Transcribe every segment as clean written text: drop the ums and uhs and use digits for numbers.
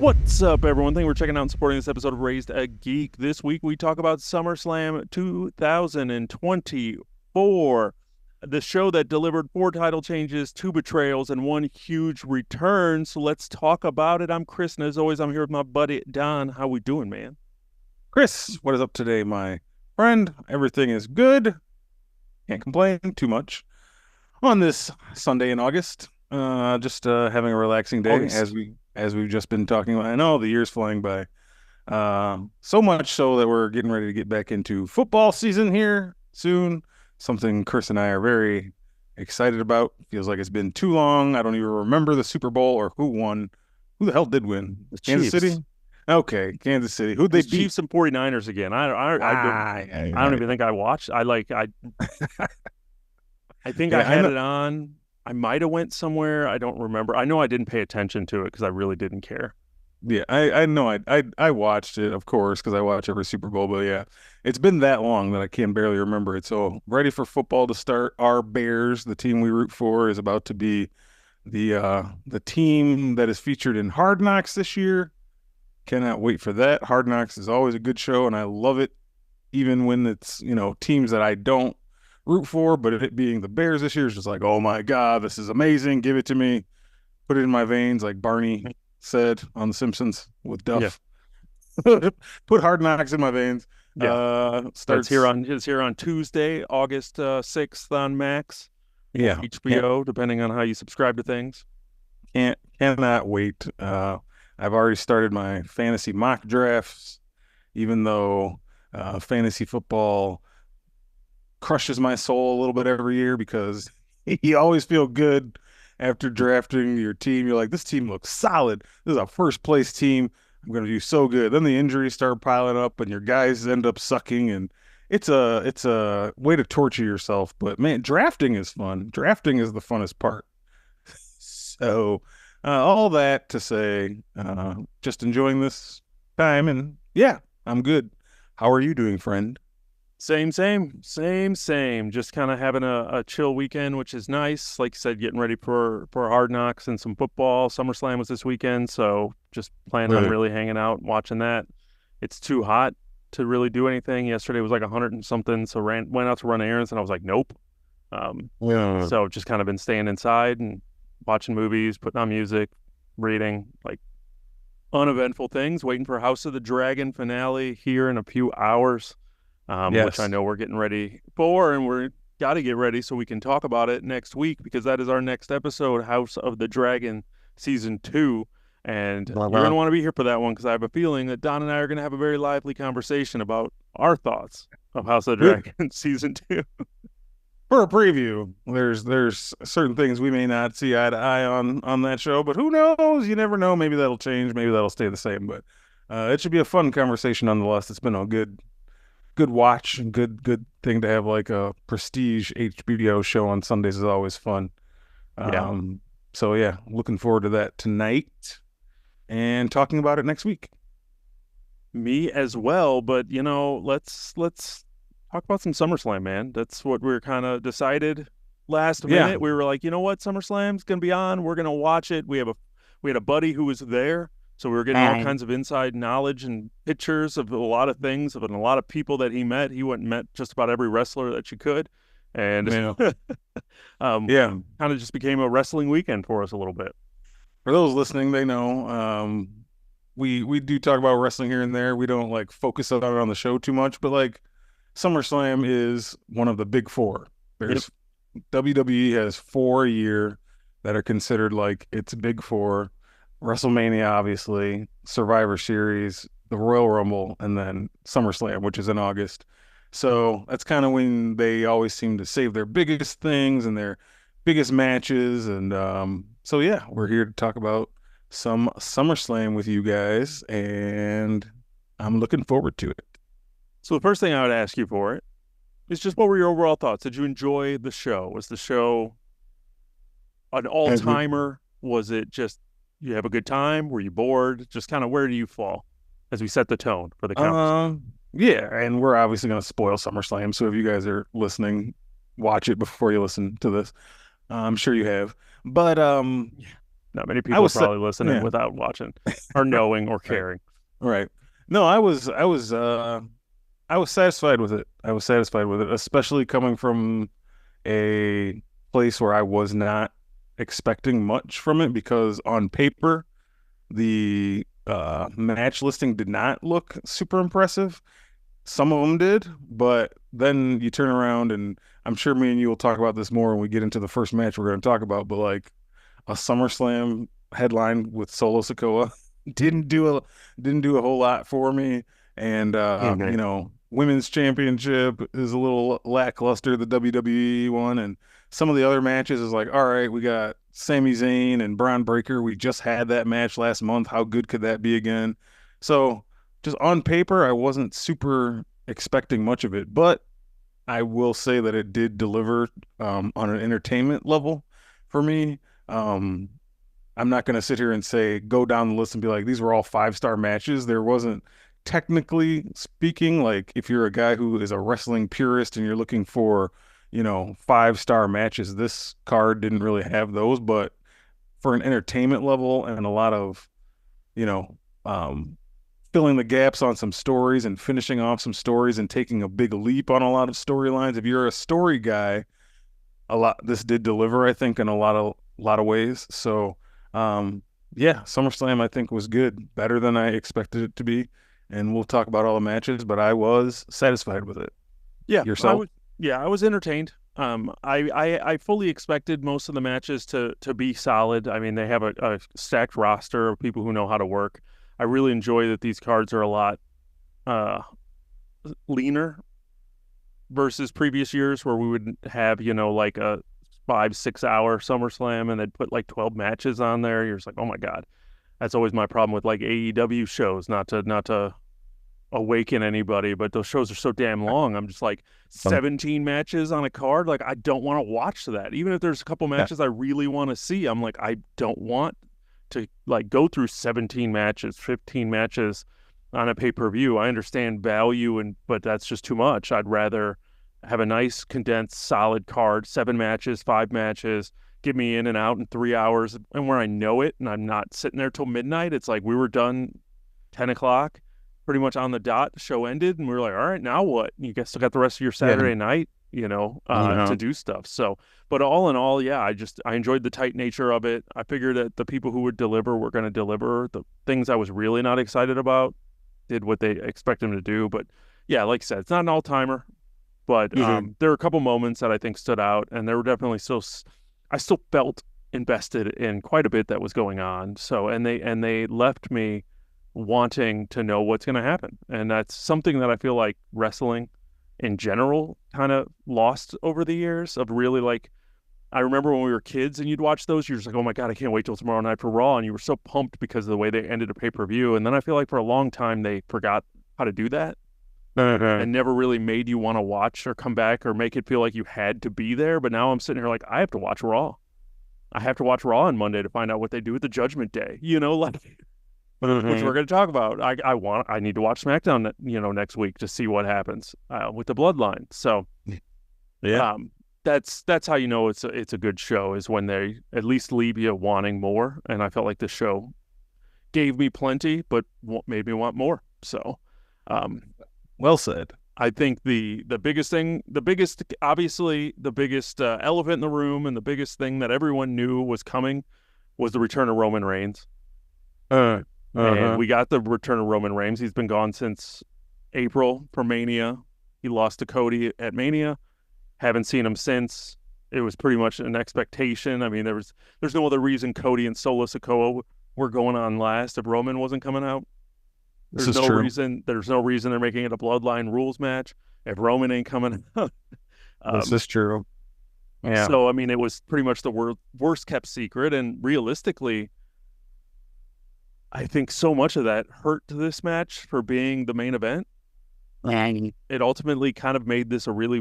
What's up, everyone? Thank you for checking out and supporting this episode of Raised a Geek. This week, we talk about SummerSlam 2024, the show that delivered 4 title changes, 2 betrayals, and 1 huge return. So let's talk about it. I'm Chris, and as always, I'm here with my buddy Don. How we doing, man? Chris, what is up today, my friend? Everything is good. Can't complain too much on this Sunday in August. Just having a relaxing day August. as we've just been talking about. I know the year's flying by. So much so that we're getting ready to get back into football season here soon. Something Chris and I are very excited about. Feels like it's been too long. I don't even remember the Super Bowl or who won. Who the hell did win? The Kansas Chiefs. City? Okay, Kansas City. Who'd they It's beat? Chiefs and 49ers again. I don't even think I watched. I think I Yeah, I had know. it on. I might have went somewhere. I don't remember. I know I didn't pay attention to it because I really didn't care. Yeah, I know. I watched it, of course, because I watch every Super Bowl. But yeah, it's been that long that I can barely remember it. So ready for football to start. Our Bears, the team we root for, is about to be the team that is featured in Hard Knocks this year. Cannot wait for that. Hard Knocks is always a good show, and I love it, even when it's teams that I don't root for. But it being the Bears this year is just like, oh my God, this is amazing. Give it to me. Put it in my veins, like Barney said on The Simpsons with Yeah, Duff. Put Hard Knocks in my veins. yeah. Starts It's here on Tuesday, August 6th on Max or yeah. HBO, depending on how you subscribe to things. Cannot wait. I've already started my fantasy mock drafts, even though fantasy football crushes my soul a little bit every year because you always feel good after drafting your team. You're like, this team looks solid. This is a first place team. I'm going to do so good. Then the injuries start piling up and your guys end up sucking, and it's a way to torture yourself. But man, drafting is fun. Drafting is the funnest part. So all that to say, just enjoying this time, and yeah, I'm good. How are you doing, friend? Same. Just kind of having a chill weekend, which is nice. Like you said, getting ready for Hard Knocks and some football. SummerSlam was this weekend, so just planning on Really? really hanging out, watching that. It's too hot to really do anything. Yesterday was like 100 and something, so went out to run errands, and I was like, nope. Yeah. So just kind of been staying inside and watching movies, putting on music, reading, like uneventful things, waiting for House of the Dragon finale here in a few hours, which I Yes. know we're getting ready for, and we're got to get ready so we can talk about it next week because that is our next episode, House of the Dragon season 2. And you're going to want to be here for that one because I have a feeling that Don and I are going to have a very lively conversation about our thoughts of House of the Good. Dragon season 2. For a preview, there's certain things we may not see eye to eye on that show, but who knows? You never know. Maybe that'll change. Maybe that'll stay the same. But it should be a fun conversation nonetheless. It's been a good watch and good thing to have, like a prestige HBO show on Sundays is always fun. Yeah. So yeah, looking forward to that tonight and talking about it next week. Me as well, but let's talk about some SummerSlam, man. That's what we are kind of decided last Yeah, minute. We were like, you know what, SummerSlam's gonna be on. We're gonna watch it. We had a buddy who was there, so we were getting all kinds of inside knowledge and pictures of a lot of things of a lot of people that he met. He went and met just about every wrestler that you could, and yeah, um, yeah. kind of just became a wrestling weekend for us a little bit. For those listening, they know we do talk about wrestling here and there. We don't like focus on it on the show too much, but like SummerSlam is one of the big four. There's WWE has 4 a year that are considered like its big four. WrestleMania, obviously, Survivor Series, the Royal Rumble, and then SummerSlam, which is in August. So that's kind of when they always seem to save their biggest things and their biggest matches. And so yeah, we're here to talk about some SummerSlam with you guys, and I'm looking forward to it. So the first thing I would ask you for it is just what were your overall thoughts? Did you enjoy the show? Was the show an As we all-timer? Was it just you have a good time? Were you bored? Just kind of where do you fall as we set the tone for the conversation? Yeah, and we're obviously going to spoil SummerSlam. So if you guys are listening, watch it before you listen to this. I'm sure you have. But Not many people are probably listening without watching or knowing or caring. Right. No, I was satisfied with it. I was satisfied with it, especially coming from a place where I was not expecting much from it, because on paper, the match listing did not look super impressive. Some of them did, but then you turn around, and I'm sure me and you will talk about this more when we get into the first match we're going to talk about, but like a SummerSlam headline with Solo Sikoa didn't do a whole lot for me. And you know, women's championship is a little lackluster, the WWE one, and some of the other matches is like, all right, we got Sami Zayn and Braun Breaker. We just had that match last month. How good could that be again? So just on paper, I wasn't super expecting much of it, but I will say that it did deliver on an entertainment level for me. I'm not going to sit here and say, go down the list and be like, these were all 5-star matches. There wasn't, technically speaking, like if you're a guy who is a wrestling purist and you're looking for, you know, 5-star matches, this card didn't really have those. But for an entertainment level and a lot of, you know, filling the gaps on some stories and finishing off some stories and taking a big leap on a lot of storylines, if you're a story guy, this did deliver, I think, in a lot of ways. So yeah, SummerSlam I think was good, better than I expected it to be, and we'll talk about all the matches, but I was satisfied with it. Yeah. Yourself? I was entertained. I fully expected most of the matches to be solid. I mean, they have a stacked roster of people who know how to work. I really enjoy that these cards are a lot leaner versus previous years where we would have, you know, like a 5-6 hour SummerSlam and they'd put like 12 matches on there. You're just like, oh my God. That's always my problem with like AEW shows, not to awaken anybody, but those shows are so damn long. I'm just like 17 matches on a card. Like, I don't want to watch that. Even if there's a couple matches I really want to see, I'm like, I don't want to like go through 17 matches, 15 matches on a pay-per-view. I understand value, but that's just too much. I'd rather have a nice condensed solid card, 7 matches, 5 matches, get me in and out in 3 hours, and where I know it and I'm not sitting there till midnight. It's like we were done 10 o'clock, pretty much on the dot. The show ended, and we were like, all right, now what? You guys still got the rest of your Saturday night, to do stuff. So, but all in all, yeah, I enjoyed the tight nature of it. I figured that the people who would deliver were going to deliver. The things I was really not excited about did what they expect them to do. But yeah, like I said, it's not an all-timer, but there were a couple moments that I think stood out, and there were definitely I still felt invested in quite a bit that was going on. So, and they left me wanting to know what's going to happen. And that's something that I feel like wrestling in general kind of lost over the years of really like, I remember when we were kids and you'd watch those, you're just like, oh my God, I can't wait till tomorrow night for Raw. And you were so pumped because of the way they ended a pay-per-view. And then I feel like for a long time, they forgot how to do that and never really made you want to watch or come back or make it feel like you had to be there. But now I'm sitting here like, I have to watch Raw. I have to watch Raw on Monday to find out what they do with the Judgment Day, like, which we're going to talk about. I need to watch SmackDown, next week to see what happens with the Bloodline. So, yeah, that's how you know it's a good show, is when they at least leave you wanting more. And I felt like the show gave me plenty, but made me want more. So, well said. I think the biggest thing, the biggest elephant in the room, and the biggest thing that everyone knew was coming was the return of Roman Reigns. And we got the return of Roman Reigns. He's been gone since April for Mania. He lost to Cody at Mania. Haven't seen him since. It was pretty much an expectation. I mean, there's no other reason Cody and Solo Sikoa were going on last if Roman wasn't coming out. There's no reason they're making it a Bloodline rules match if Roman ain't coming out. This is true. Yeah. So, I mean, it was pretty much the worst kept secret. And realistically, I think so much of that hurt this match for being the main event. It ultimately kind of made this a really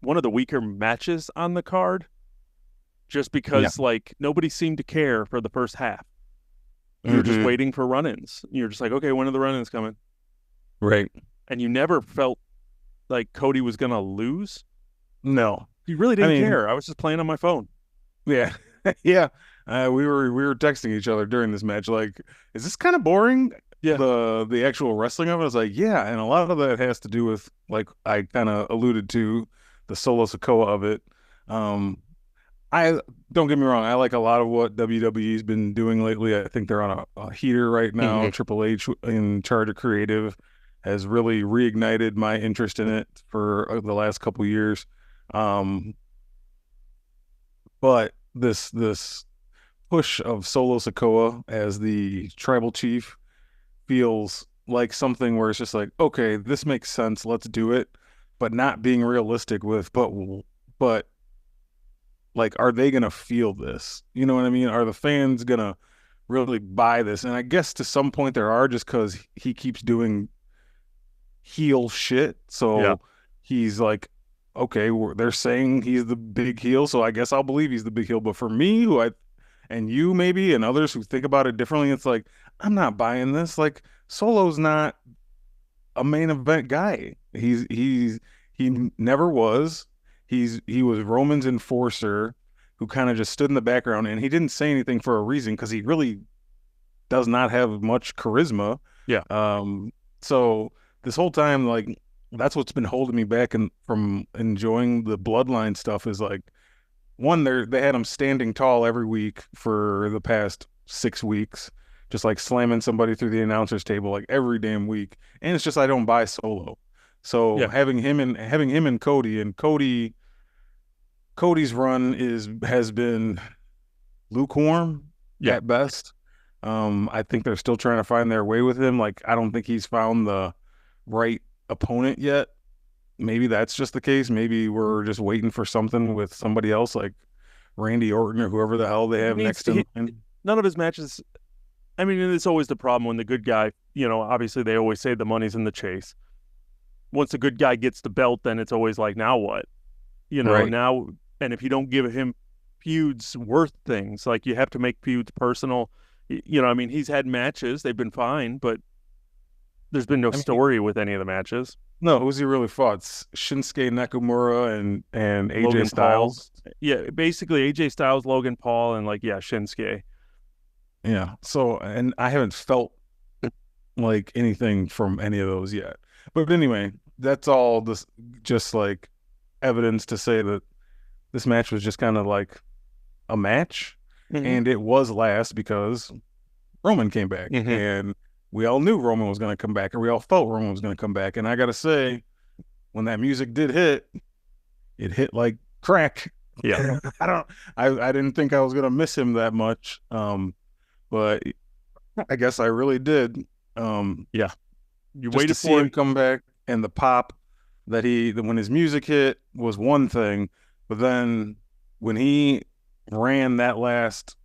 one of the weaker matches on the card, just because nobody seemed to care for the first half. You're just waiting for run-ins. You're just like, okay, when are the run-ins coming? Right. And you never felt like Cody was going to lose. No. You really didn't care. I was just playing on my phone. Yeah. Yeah. We were texting each other during this match, like, is this kind of boring? Yeah. The actual wrestling of it. I was like, yeah, and a lot of that has to do with, like I kind of alluded to, the Solo Sikoa of it. Um, I don't get me wrong, I like a lot of what WWE's been doing lately. I think they're on a heater right now. Triple H in charge of creative has really reignited my interest in it for the last couple years. Um, but this push of Solo Sikoa as the tribal chief feels like something where it's just like, okay, this makes sense, let's do it, but not being realistic with, but like, are they gonna feel this? You know what I mean? Are the fans gonna really buy this? And I guess to some point there are, just because he keeps doing heel shit. Yeah. So he's like, okay, they're saying he's the big heel, so I guess I'll believe he's the big heel. But for me, and you maybe, and others who think about it differently, it's like, I'm not buying this. Like, Solo's not a main event guy. He never was. He was Roman's enforcer who kind of just stood in the background, and he didn't say anything for a reason, because he really does not have much charisma. Yeah. So this whole time, like, that's what's been holding me back from enjoying the Bloodline stuff, is like, one, they had him standing tall every week for the past 6 weeks, just like slamming somebody through the announcer's table like every damn week. And it's just, I don't buy Solo. So Yeah. having him and Cody's run has been lukewarm at best. I think they're still trying to find their way with him. Like, I don't think he's found the right opponent yet. Maybe that's just the case. Maybe we're just waiting for something with somebody else, like Randy Orton or whoever the hell they have next to him. None of his matches. I mean, it's always the problem when the good guy, obviously they always say the money's in the chase. Once the good guy gets the belt, then it's always like, now what? Right. Now, and if you don't give him feuds worth things, like, you have to make feuds personal. I mean, he's had matches, they've been fine, but there's been no story with any of the matches. No, who's he really fought? Shinsuke Nakamura and AJ Logan Styles. Paul. Yeah, basically AJ Styles, Logan Paul, and Shinsuke. Yeah. So, and I haven't felt like anything from any of those yet. But anyway, that's all this, just like evidence to say that this match was just kind of like a match. And it was last because Roman came back. And we all knew Roman was going to come back, or we all felt Roman was going to come back. And I got to say, when that music did hit, it hit like crack. Yeah. I didn't think I was going to miss him that much. But I guess I really did. Yeah. You just waited to for see him come back, and the pop that when his music hit was one thing, but then when he ran that last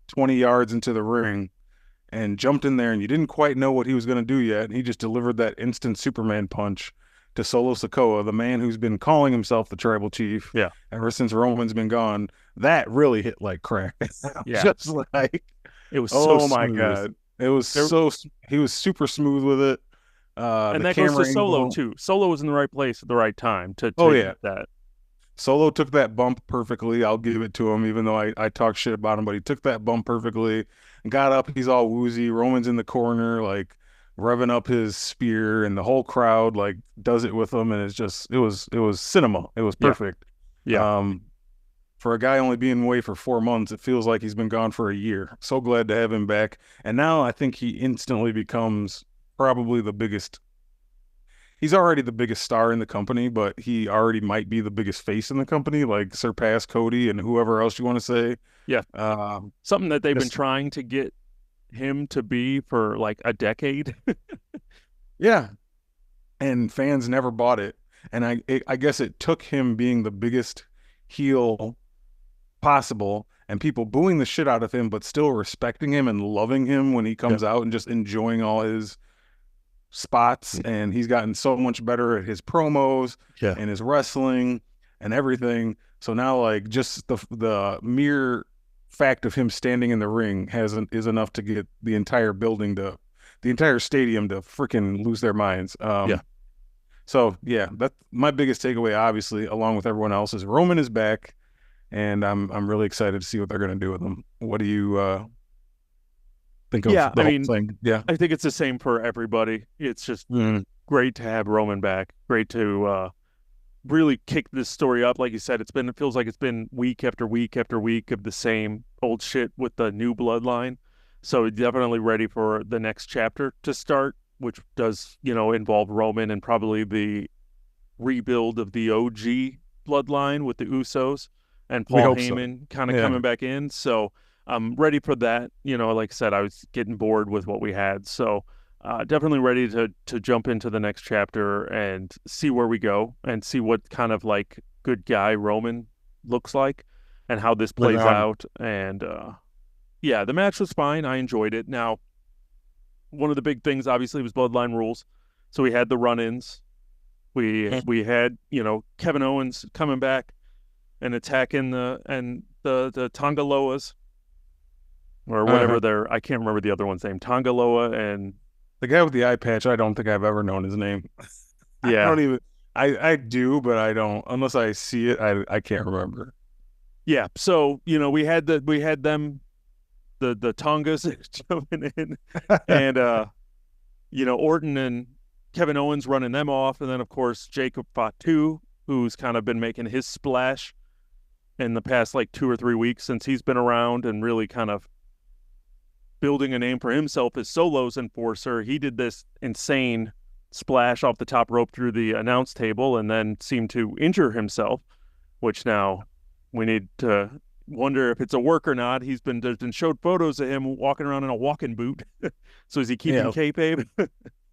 20 yards into the ring and jumped in there, and you didn't quite know what he was going to do yet, and he just delivered that instant Superman punch to Solo Sikoa, the man who's been calling himself the tribal chief ever since Roman's been gone. That really hit like crack. Just like, it was so my smooth. God. It was he was super smooth with it. And that goes to Solo too. Solo was in the right place at the right time to that. Solo took that bump perfectly. I'll give it to him, even though I talked shit about him, but he took that bump perfectly and got up. He's all woozy. Roman's in the corner, like revving up his spear, and the whole crowd like does it with him. And it's just, it was cinema. It was perfect. Yeah. For a guy only being away for 4 months, it feels like he's been gone for a year. So glad to have him back. And now I think he instantly becomes probably the biggest. He's already the biggest star in the company, but he already might be the biggest face in the company, like surpass Cody and whoever else you want to say. Yeah. Something that they've been trying to get him to be for like a decade. Yeah. And fans never bought it. And I guess it took him being the biggest heel possible and people booing the shit out of him, but still respecting him and loving him when he comes out and just enjoying all his spots. And he's gotten so much better at his promos and his wrestling and everything. So now, like, just the mere fact of him standing in the ring is enough to get the entire stadium to freaking lose their minds. So yeah, that's my biggest takeaway, obviously, along with everyone else, is Roman is back. and I'm really excited to see what they're going to do with him. What do you think of Yeah, the whole thing? Yeah, I think it's the same for everybody. It's just great to have Roman back. Great to really kick this story up. Like you said, it feels like it's been week after week after week of the same old shit with the new bloodline. So definitely ready for the next chapter to start, which does, involve Roman and probably the rebuild of the OG bloodline with the Usos and we Paul hope so. Heyman kind of Yeah, coming back in. So I'm ready for that. Like I said, I was getting bored with what we had. So definitely ready to jump into the next chapter and see where we go and see what kind of like good guy Roman looks like and how this plays out. And yeah, the match was fine. I enjoyed it. Now, one of the big things obviously was Bloodline rules. So we had the run-ins. We had, Kevin Owens coming back and attacking the Tongaloas or whatever I can't remember the other one's name. Tongaloa and the guy with the eye patch. I don't think I've ever known his name. Yeah, I don't even. I do, but I don't unless I see it. I can't remember. Yeah, so we had them the Tongas jumping in, and Orton and Kevin Owens running them off, and then of course Jacob Fatu, who's kind of been making his splash in the past like 2 or 3 weeks since he's been around and really kind of building a name for himself as Solo's enforcer. He did this insane splash off the top rope through the announce table and then seemed to injure himself, which now we need to wonder if it's a work or not. There's been showed photos of him walking around in a walking boot. So is he keeping kayfabe?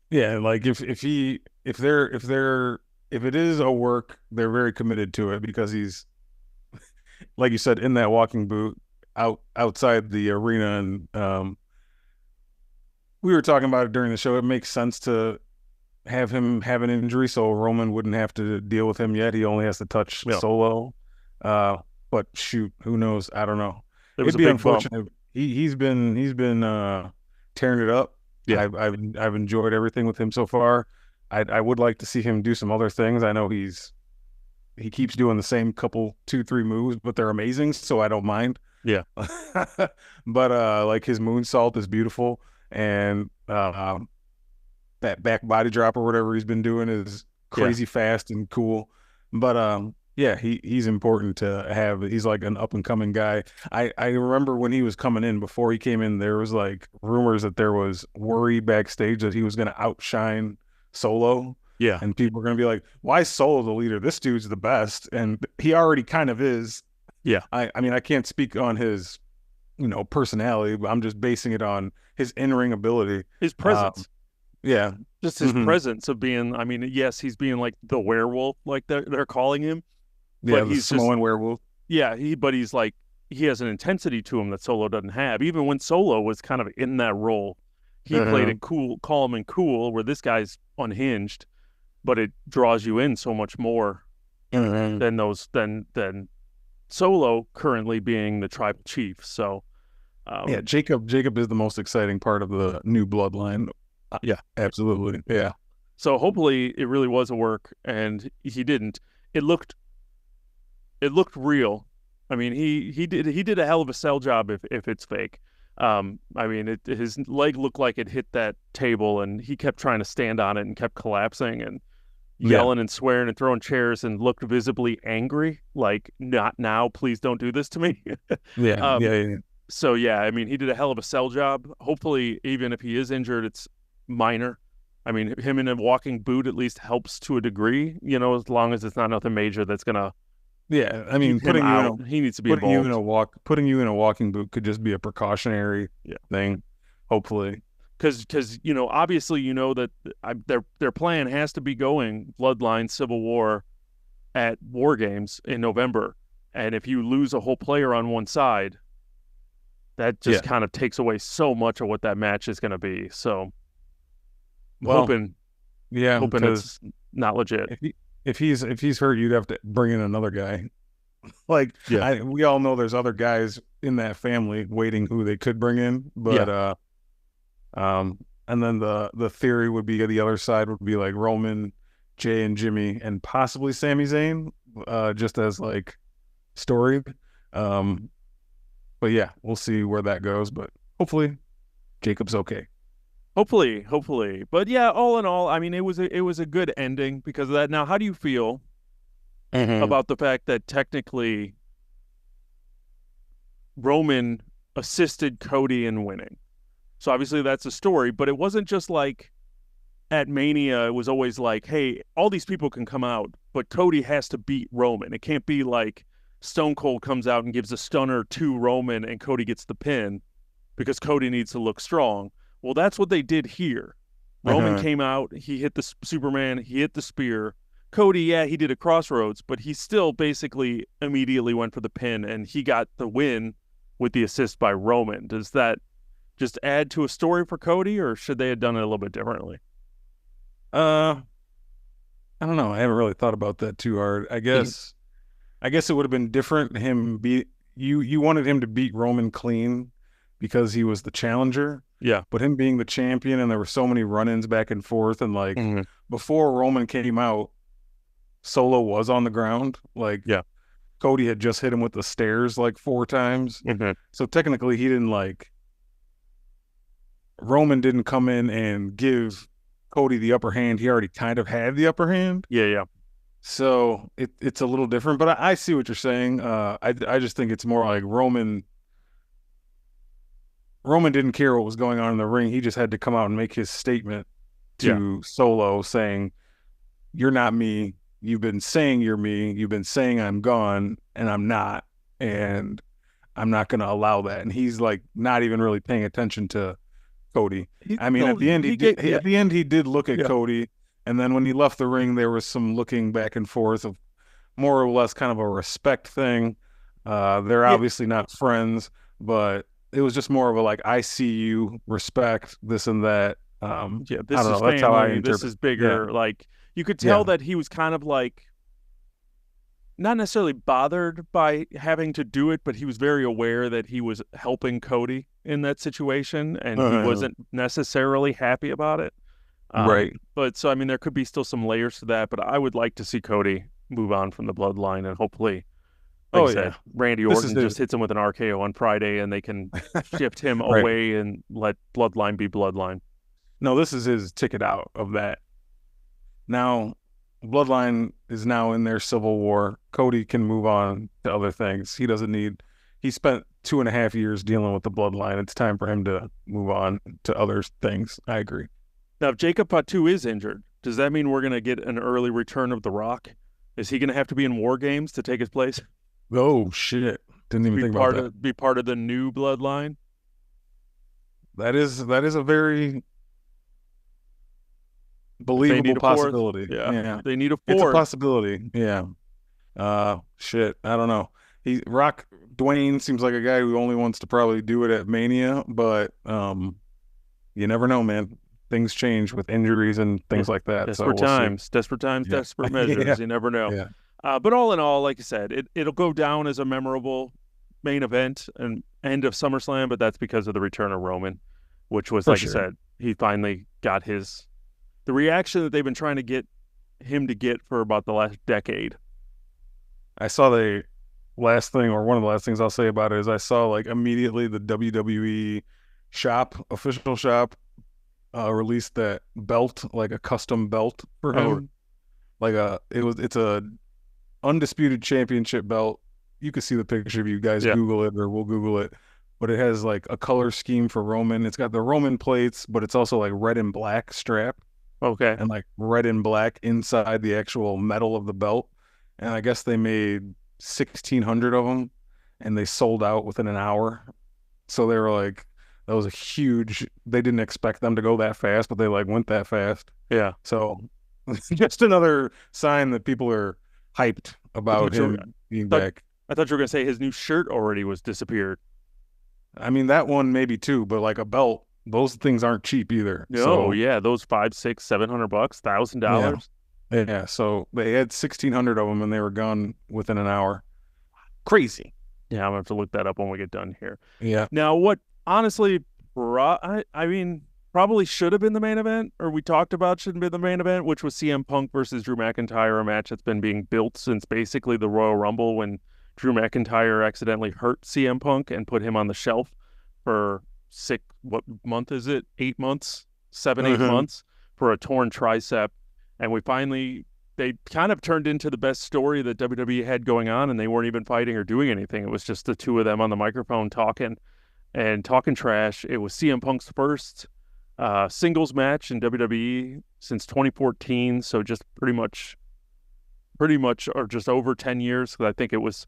Yeah, like if it is a work, they're very committed to it because he's, like you said, in that walking boot outside the arena, and we were talking about it during the show. It makes sense to have him have an injury so Roman wouldn't have to deal with him yet. He only has to touch Solo. But shoot, who knows? I don't know. It'd be unfortunate. He's been tearing it up. Yeah, I've enjoyed everything with him so far. I would like to see him do some other things. I know he keeps doing the same couple 2-3 moves, but they're amazing, so I don't mind. Yeah. But like his moonsault is beautiful, and that back body drop or whatever he's been doing is crazy fast and cool. But yeah, he's important to have. He's like an up and coming guy. I remember when he was coming in, before he came in, there was like rumors that there was worry backstage that he was going to outshine Solo. Yeah. And people were going to be like, why is Solo the leader? This dude's the best. And he already kind of is. Yeah. I mean, I can't speak on his, personality, but I'm just basing it on his in-ring ability. His presence. Yeah. Just his presence of being, yes, he's being like the werewolf, like they're calling him. Yeah, but he's Samoan werewolf. Yeah, but he's like, he has an intensity to him that Solo doesn't have. Even when Solo was kind of in that role, he played it cool, calm and cool, where this guy's unhinged, but it draws you in so much more than Solo currently being the tribal chief. So yeah, Jacob is the most exciting part of the new bloodline. Yeah, absolutely. Yeah. So hopefully it really was a work, and he didn't. It looked real. I mean, he did a hell of a sell job if it's fake. His leg looked like it hit that table, and he kept trying to stand on it and kept collapsing and yelling and swearing and throwing chairs and looked visibly angry, like, not now, please don't do this to me. Yeah. So yeah, he did a hell of a sell job. Hopefully, even if he is injured, it's minor. Him in a walking boot at least helps to a degree, as long as it's not nothing major that's gonna. Yeah, he needs to be involved. Putting you in a walking boot could just be a precautionary thing, hopefully. Because obviously that their plan has to be going Bloodline Civil War at War Games in November, and if you lose a whole player on one side, that just kind of takes away so much of what that match is going to be. So, hoping it's not legit. If he's hurt, you'd have to bring in another guy. We all know there's other guys in that family waiting who they could bring in, but and then the theory would be the other side would be like Roman, Jay and Jimmy, and possibly Sami Zayn, just as like story. But yeah, we'll see where that goes. But hopefully, Jacob's okay. Hopefully. But yeah, all in all, I mean, it was a good ending because of that. Now, how do you feel about the fact that technically Roman assisted Cody in winning? So obviously that's a story, but it wasn't just like at Mania, it was always like, hey, all these people can come out, but Cody has to beat Roman. It can't be like Stone Cold comes out and gives a stunner to Roman and Cody gets the pin because Cody needs to look strong. Well, that's what they did here. Roman came out, he hit the Superman, he hit the spear. Cody, yeah, he did a crossroads, but he still basically immediately went for the pin, and he got the win with the assist by Roman. Does that just add to a story for Cody, or should they have done it a little bit differently? I don't know. I haven't really thought about that too hard. I guess it would have been different. You wanted him to beat Roman clean because he was the challenger. Yeah. But him being the champion, and there were so many run-ins back and forth, and like before Roman came out, Solo was on the ground. Like, yeah, Cody had just hit him with the stairs like 4 times. So technically he didn't Roman didn't come in and give Cody the upper hand. He already kind of had the upper hand. Yeah. So it's a little different, but I see what you're saying. I just think it's more like Roman didn't care what was going on in the ring. He just had to come out and make his statement to Solo saying, "You're not me. You've been saying you're me. You've been saying I'm gone, and I'm not. And I'm not going to allow that." And he's like not even really paying attention to Cody. At the end, he did look at Cody. And then when he left the ring, there was some looking back and forth of more or less kind of a respect thing. They're obviously not friends, but it was just more of a like, I see you, respect, this and that. This I don't is know. family. That's how I interpret. This is bigger. Like, you could tell that he was kind of like not necessarily bothered by having to do it, but he was very aware that he was helping Cody in that situation, and he wasn't necessarily happy about it. Right. But so, I mean, there could be still some layers to that, but I would like to see Cody move on from the bloodline, and hopefully, like I said, Randy Orton just hits him with an RKO on Friday, and they can shift him away and let bloodline be bloodline. No, this is his ticket out of that. Now, bloodline is now in their civil war. Cody can move on to other things. He spent 2.5 years dealing with the bloodline. It's time for him to move on to other things. I agree. Now, if Jacob Fatu is injured, does that mean we're going to get an early return of The Rock? Is he going to have to be in War Games to take his place? Oh, shit. Didn't even think about that. Be part of the new bloodline? That is a very believable possibility. Yeah. They need a fourth. It's a possibility. Yeah. Shit. I don't know. Dwayne seems like a guy who only wants to probably do it at Mania, but you never know, man. Things change with injuries and things like that. Desperate times, desperate measures. You never know. Yeah. But all in all, like I said, it'll go down as a memorable main event and end of SummerSlam, but that's because of the return of Roman, which was, I said, he finally got the reaction that they've been trying to get him to get for about the last decade. I saw one of the last things I'll say about it is I saw like immediately the WWE official shop, released that belt, like a custom belt for him. It's a undisputed championship belt. You can see the picture if you guys Google it, or we'll Google it. But it has like a color scheme for Roman. It's got the Roman plates, but it's also like red and black strap. Okay. And like red and black inside the actual metal of the belt. And I guess they made 1,600 of them, and they sold out within an hour. So they were like, that was they didn't expect them to go that fast, but they like went that fast. Yeah. So just another sign that people are hyped about him being back. I thought you were going to say his new shirt already was disappeared. I mean, that one maybe too, but like a belt, those things aren't cheap either. No, those $500, $600, $700, $1,000. Yeah. So they had 1,600 of them, and they were gone within an hour. Crazy. Yeah, I'm going to have to look that up when we get done here. Yeah. Now, what honestly, I mean, probably should have been the main event, or we talked about shouldn't be the main event, which was CM Punk versus Drew McIntyre, a match that's been being built since basically the Royal Rumble when Drew McIntyre accidentally hurt CM Punk and put him on the shelf for what month is it? 8 months, 7, 8 months for a torn tricep. And they kind of turned into the best story that WWE had going on, and they weren't even fighting or doing anything. It was just the two of them on the microphone talking trash. It was CM Punk's first singles match in WWE since 2014, so just pretty much, or just over 10 years, because I think it was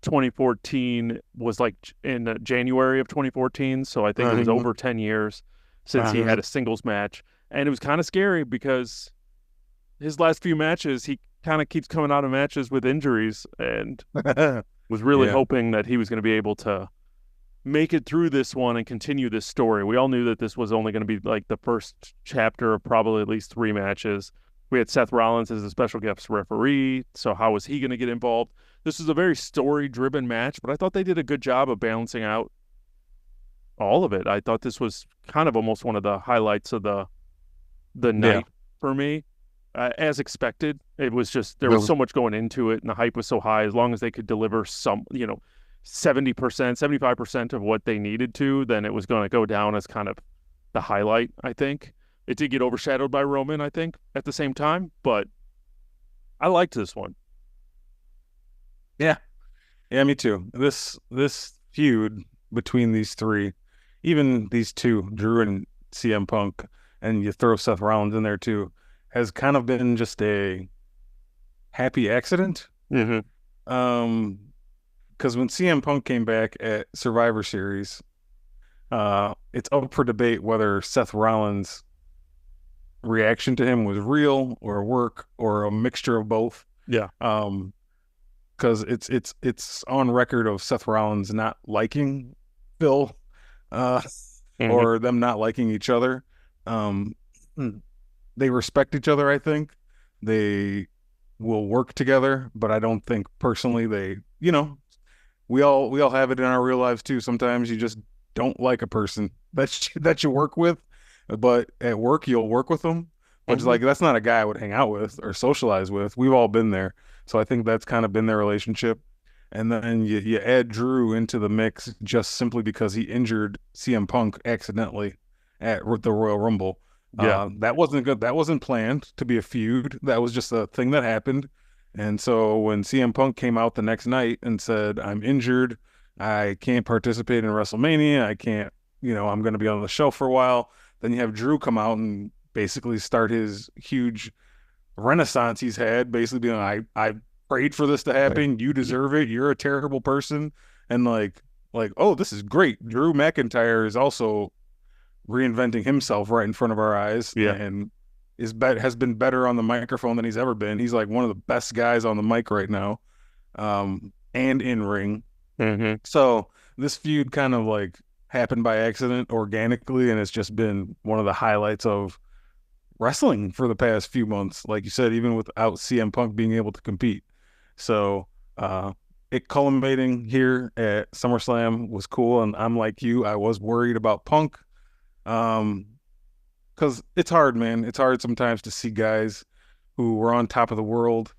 2014 was like in January of 2014, so I think it was over 10 years since he had a singles match. And it was kind of scary because his last few matches, he kind of keeps coming out of matches with injuries, and was really hoping that he was going to be able to make it through this one and continue this story. We all knew that this was only going to be like the first chapter of probably at least 3 matches. We had Seth Rollins as a special guest referee, so how was he going to get involved? This was a very story-driven match, but I thought they did a good job of balancing out all of it. I thought this was kind of almost one of the highlights of the night for me. As expected, it was just, there was so much going into it, and the hype was so high. As long as they could deliver some, 70%, 75% of what they needed to, then it was going to go down as kind of the highlight, I think. It did get overshadowed by Roman, I think, at the same time, but I liked this one. Yeah, me too. This feud between these three, even these two, Drew and CM Punk, and you throw Seth Rollins in there too, has kind of been just a happy accident. Because when CM Punk came back at Survivor Series, it's up for debate whether Seth Rollins' reaction to him was real or work or a mixture of both. Yeah. Because it's on record of Seth Rollins not liking Phil, or them not liking each other. They respect each other, I think. They will work together, but I don't think personally they, we all have it in our real lives too. Sometimes you just don't like a person that you work with, but at work you'll work with them. But it's like, that's not a guy I would hang out with or socialize with. We've all been there. So I think that's kind of been their relationship. And then you add Drew into the mix just simply because he injured CM Punk accidentally at the Royal Rumble. Yeah. That wasn't good. That wasn't planned to be a feud. That was just a thing that happened. And so when CM Punk came out the next night and said, I'm injured, I can't participate in WrestleMania, I can't, I'm going to be on the show for a while. Then you have Drew come out and basically start his huge renaissance he's had, basically being I prayed for this to happen. You deserve it. You're a terrible person. And like, oh, this is great. Drew McIntyre is also reinventing himself right in front of our eyes. Yeah. And has been better on the microphone than he's ever been. He's like one of the best guys on the mic right now, and in ring. So this feud kind of like happened by accident, organically, and it's just been one of the highlights of wrestling for the past few months. Like you said, even without CM Punk being able to compete. So it culminating here at SummerSlam was cool, and I'm like you, I was worried about Punk. Because it's hard, man. It's hard sometimes to see guys who were on top of the world,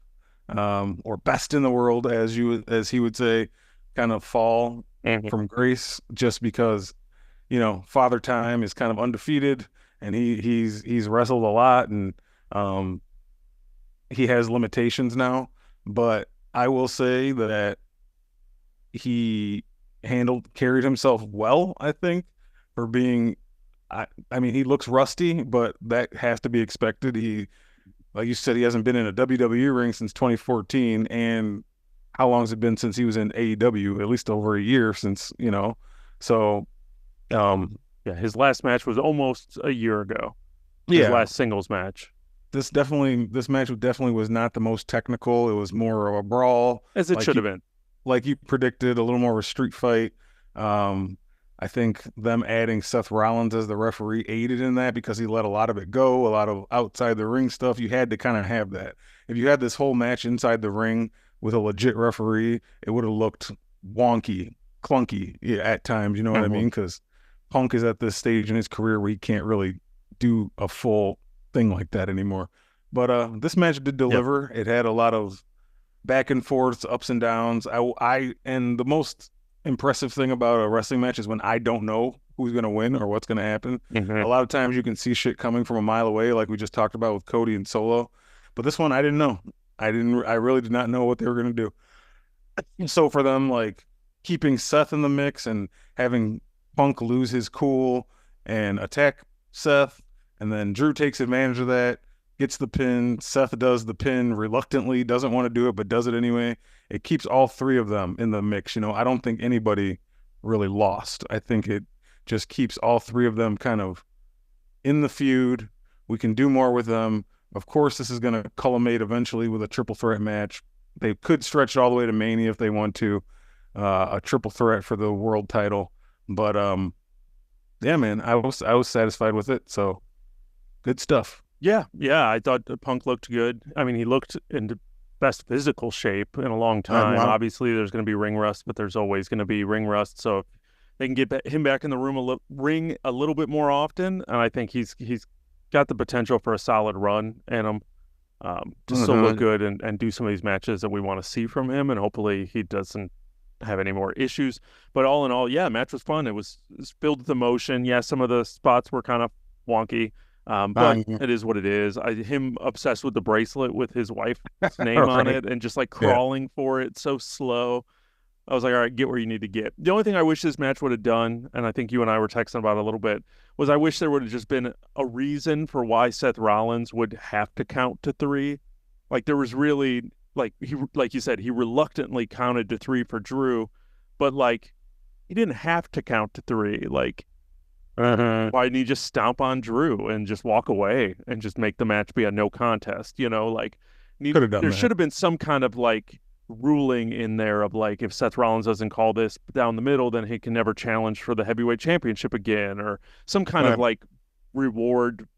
or best in the world, as he would say, kind of fall from grace just because, Father Time is kind of undefeated, and he's wrestled a lot, and he has limitations now. But I will say that he carried himself well, I think, for being. I mean, he looks rusty, but that has to be expected. He, like you said, he hasn't been in a WWE ring since 2014, and how long has it been since he was in AEW? At least over a year since, So, his last match was almost a year ago. His last singles match. This match definitely was not the most technical. It was more of a brawl, as it should have been. Like you predicted, a little more of a street fight. I think them adding Seth Rollins as the referee aided in that because he let a lot of it go, a lot of outside the ring stuff. You had to kind of have that. If you had this whole match inside the ring with a legit referee, it would have looked wonky, clunky at times, you know what I mean? Because Punk is at this stage in his career where he can't really do a full thing like that anymore. But this match did deliver. It had a lot of back and forth, ups and downs. And the most impressive thing about a wrestling match is when I don't know who's going to win or what's going to happen. A lot of times you can see shit coming from a mile away, like we just talked about with Cody and Solo. But this one, I didn't know. I really did not know what they were going to do. So for them, like keeping Seth in the mix and having Punk lose his cool and attack Seth, and then Drew takes advantage of that, gets the pin. Seth does the pin reluctantly, doesn't want to do it, but does it anyway. It keeps all three of them in the mix. I don't think anybody really lost. I think it just keeps all three of them kind of in the feud. We can do more with them. Of course, this is going to culminate eventually with a triple threat match. They could stretch it all the way to Mania if they want to, a triple threat for the world title. But yeah, man, I was satisfied with it. So good stuff. Yeah, I thought Punk looked good. I mean, he looked in the best physical shape in a long time. Obviously, there's going to be ring rust, but there's always going to be ring rust. So if they can get him back in the ring a little bit more often, and I think he's got the potential for a solid run in him to still look good and do some of these matches that we want to see from him, and hopefully he doesn't have any more issues. But all in all, yeah, match was fun. It was filled with emotion. Yeah, some of the spots were kind of wonky. But it is what it is. Him obsessed with the bracelet with his wife's name on it and just like crawling for it so slow. I was like, all right, get where you need to get. The only thing I wish this match would have done, and I think you and I were texting about it a little bit, was I wish there would have just been a reason for why Seth Rollins would have to count to 3. Like there was really like you said, he reluctantly counted to 3 for Drew, but like he didn't have to count to 3. Like why didn't he just stomp on Drew and just walk away and just make the match be a no contest? Like there should have been some kind of like ruling in there of like, if Seth Rollins doesn't call this down the middle, then he can never challenge for the heavyweight championship again, or some kind of like reward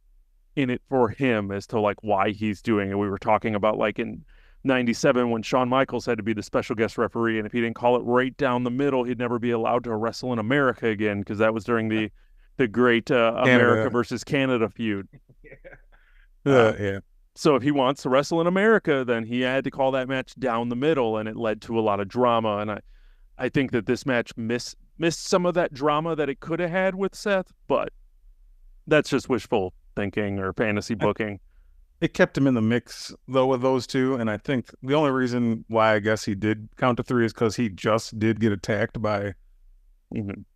in it for him as to like why he's doing it. We were talking about like in 97 when Shawn Michaels had to be the special guest referee, and if he didn't call it right down the middle, he'd never be allowed to wrestle in America again, because that was during the great America versus Canada feud. Yeah. So if he wants to wrestle in America, then he had to call that match down the middle, and it led to a lot of drama. And I think that this match missed some of that drama that it could have had with Seth, but that's just wishful thinking or fantasy booking. It kept him in the mix, though, with those two, and I think the only reason why I guess he did count to 3 is because he just did get attacked by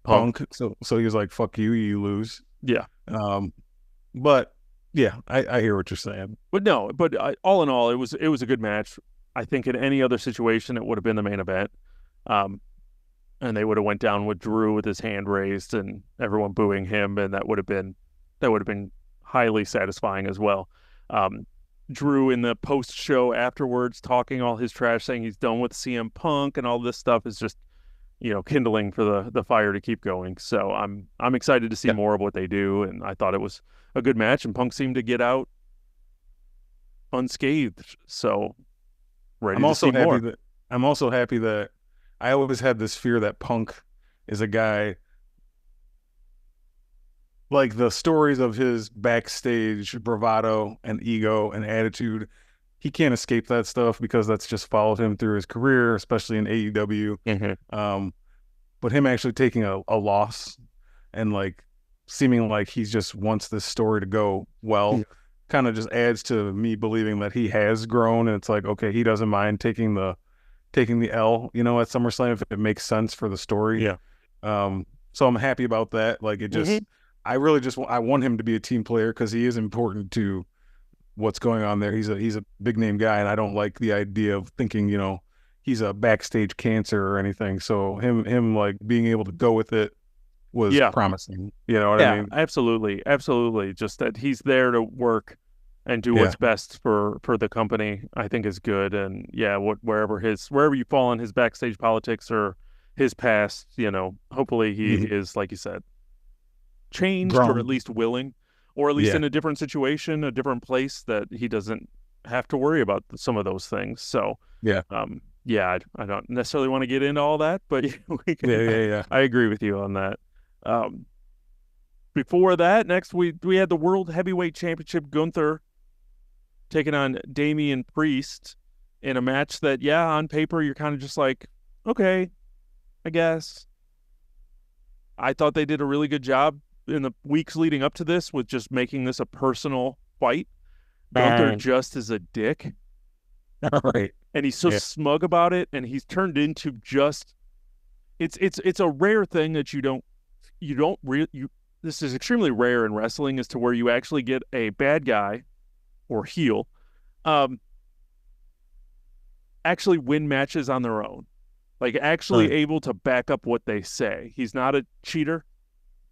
Punk. So he was like, fuck you, you lose. Yeah. But yeah, I hear what you're saying. But no, all in all, it was a good match. I think in any other situation, it would have been the main event. And they would have went down with Drew with his hand raised and everyone booing him, and that would have been highly satisfying as well. Drew in the post show afterwards talking all his trash, saying he's done with CM Punk and all this stuff is just, kindling for the fire to keep going. So I'm excited to see more of what they do, and I thought it was a good match, and Punk seemed to get out unscathed. So I'm also happy that I always had this fear that Punk is a guy, like the stories of his backstage bravado and ego and attitude, he can't escape that stuff because that's just followed him through his career, especially in AEW. But him actually taking a loss and like seeming like he just wants this story to go well, kind of just adds to me believing that he has grown. And it's like, okay, he doesn't mind taking the L, at SummerSlam if it makes sense for the story. Yeah. So I'm happy about that. Like it just, I want him to be a team player because he is important to what's going on there. He's a big name guy, and I don't like the idea of thinking, he's a backstage cancer or anything. So him like being able to go with it was promising. You know what I mean? Absolutely. Just that he's there to work and do what's best for the company, I think is good. And wherever you fall in his backstage politics or his past, hopefully he is, like you said, changed or at least willing, or at least in a different situation, a different place that he doesn't have to worry about some of those things. So I don't necessarily want to get into all that, but I agree with you on that. Before that, next we had the World Heavyweight Championship, Gunther taking on Damian Priest. in a match that, yeah, on paper, you're kind of just like, okay, I guess. I thought they did a really good job in the weeks leading up to this with just making this a personal fight. Gunther just is a dick. Right. And he's so smug about it, and he's turned into just it's a rare thing that this is extremely rare in wrestling as to where you actually get a bad guy or heel actually win matches on their own. Like actually able to back up what they say. He's not a cheater.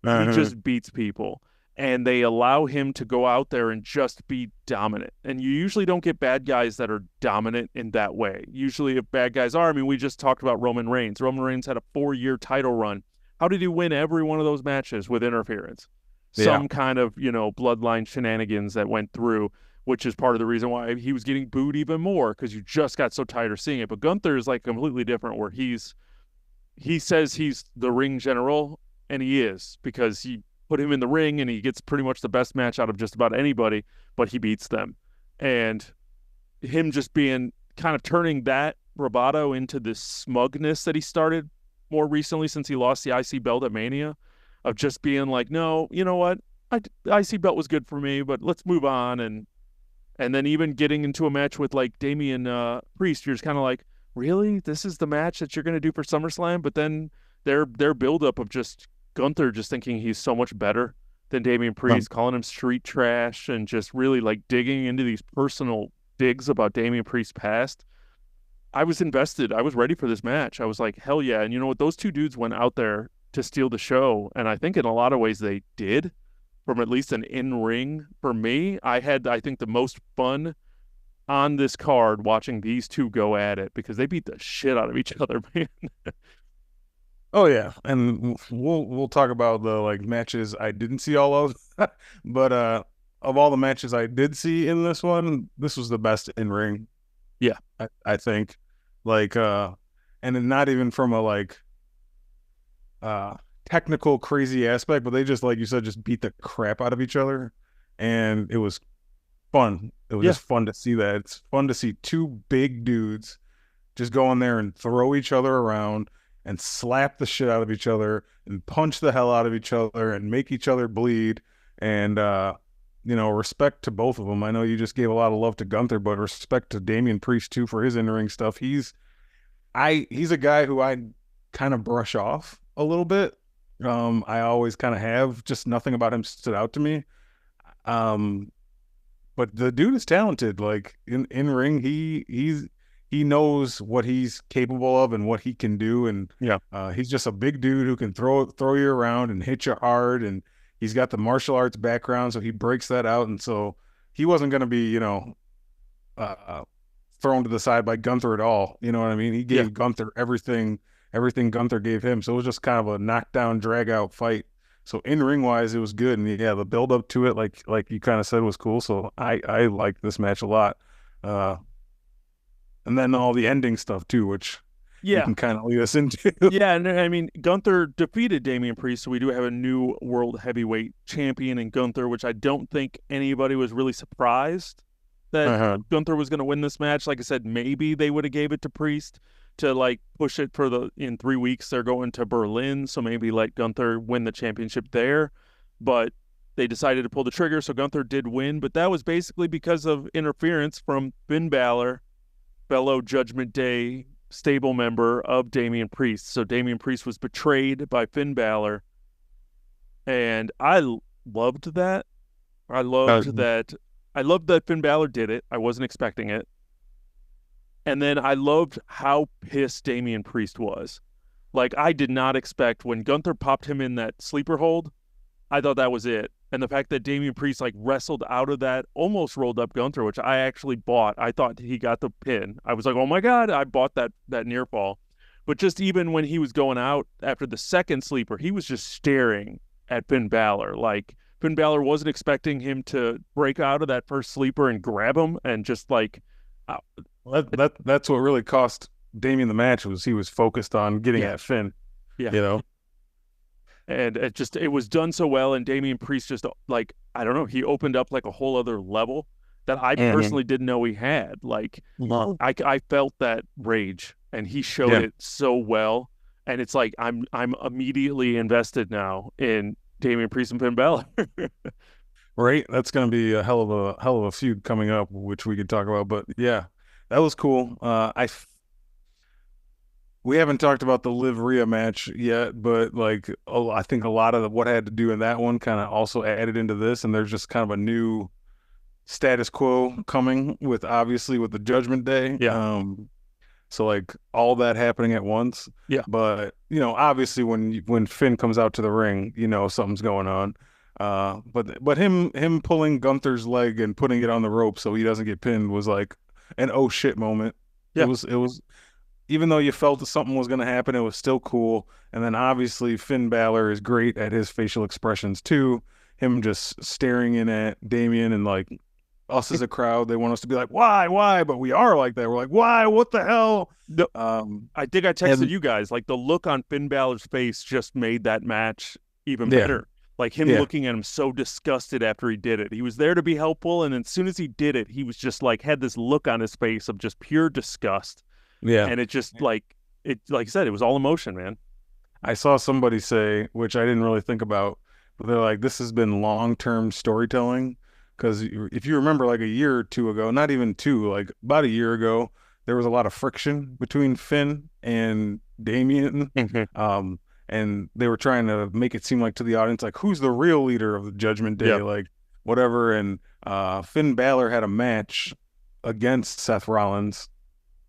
He just beats people. And they allow him to go out there and just be dominant. And you usually don't get bad guys that are dominant in that way. Usually if bad guys are, I mean, we just talked about Roman Reigns. Roman Reigns had a 4-year title run. How did he win every one of those matches with interference? Some kind of, bloodline shenanigans that went through, which is part of the reason why he was getting booed even more, because you just got so tired of seeing it. But Gunther is like completely different, where he says he's the ring general, and he is, because he put him in the ring and he gets pretty much the best match out of just about anybody, but he beats them. And him just being kind of turning that bravado into this smugness that he started more recently since he lost the IC belt at Mania, of just being like, no, you know what? IC belt was good for me, but let's move on. And then even getting into a match with like Damian Priest, you're just kind of like, really? This is the match that you're going to do for SummerSlam? But then their buildup of just Gunther just thinking he's so much better than Damian Priest, calling him street trash, and just really like digging into these personal digs about Damian Priest's past. I was invested. I was ready for this match. I was like, hell yeah. And you know what? Those two dudes went out there to steal the show. And I think in a lot of ways they did, from at least an in-ring. For me, I think, the most fun on this card watching these two go at it, because they beat the shit out of each other, man. Oh yeah, and we'll talk about the like matches I didn't see all of, but of all the matches I did see in this one, this was the best in ring. Yeah, I think, like, and not even from a like technical crazy aspect, but they just, like you said, just beat the crap out of each other, and it was fun. It was just fun to see that. It's fun to see two big dudes just go in there and throw each other around and slap the shit out of each other and punch the hell out of each other and make each other bleed. And, respect to both of them. I know you just gave a lot of love to Gunther, but respect to Damian Priest too for his in-ring stuff. He's a guy who I kind of brush off a little bit. I always kind of have, just nothing about him stood out to me. But the dude is talented. Like in ring, he knows what he's capable of and what he can do. And he's just a big dude who can throw you around and hit you hard. And he's got the martial arts background, so he breaks that out. And so he wasn't going to be, thrown to the side by Gunther at all. You know what I mean? He gave Gunther everything Gunther gave him. So it was just kind of a knockdown, drag out fight. So in ring wise, it was good. And the build up to it, like you kind of said, was cool. So I liked this match a lot. And then all the ending stuff too, which you can kind of lead us into. Yeah, and I mean, Gunther defeated Damian Priest, so we do have a new world heavyweight champion in Gunther, which I don't think anybody was really surprised that Gunther was going to win this match. Like I said, maybe they would have gave it to Priest to like push it in 3 weeks. They're going to Berlin, so maybe let Gunther win the championship there. But they decided to pull the trigger, so Gunther did win. But that was basically because of interference from Finn Balor, fellow Judgment Day stable member of Damian Priest. So Damian Priest was betrayed by Finn Balor, and I loved that. I loved that Finn Balor did it. I wasn't expecting it. And then I loved how pissed Damian Priest was. Like, I did not expect, when Gunther popped him in that sleeper hold, I thought that was it. And the fact that Damian Priest like wrestled out of that, almost rolled up Gunther, which I actually bought. I thought he got the pin. I was like, oh my God, I bought that near fall. But just even when he was going out after the second sleeper, he was just staring at Finn Balor. Like, Finn Balor wasn't expecting him to break out of that first sleeper and grab him, and just like... That's what really cost Damian the match, was he was focused on getting at Finn. Yeah. And it was done so well, and Damian Priest just, like, I don't know, he opened up like a whole other level that I personally didn't know he had. Like, I felt that rage, and he showed it so well. And it's like I'm immediately invested now in Damian Priest and Finn Balor. Right, that's going to be a hell of a feud coming up, which we could talk about. But yeah, that was cool. We haven't talked about the Liv Rhea match yet, but like I think a lot of what had to do in that one kind of also added into this, and there's just kind of a new status quo coming with the Judgment Day. Yeah. So like all that happening at once. Yeah. But obviously when Finn comes out to the ring, something's going on. But him pulling Gunther's leg and putting it on the rope so he doesn't get pinned was like an oh shit moment. Yeah. It was even though you felt that something was going to happen, it was still cool. And then obviously Finn Balor is great at his facial expressions too. Him just staring in at Damian, and like us as a crowd, they want us to be like, why? But we are like that. We're like, why? What the hell? I think I texted you guys, like the look on Finn Balor's face just made that match even better. Like him looking at him so disgusted after he did it. He was there to be helpful, and as soon as he did it, he was just like had this look on his face of just pure disgust. Yeah. And it just like I said, it was all emotion, man. I saw somebody say, which I didn't really think about, but they're like, this has been long-term storytelling. Because if you remember like a year or two ago, not even two, like about a year ago, there was a lot of friction between Finn and Damian. And they were trying to make it seem like to the audience, like, who's the real leader of the Judgment Day? Like, whatever. And Finn Balor had a match against Seth Rollins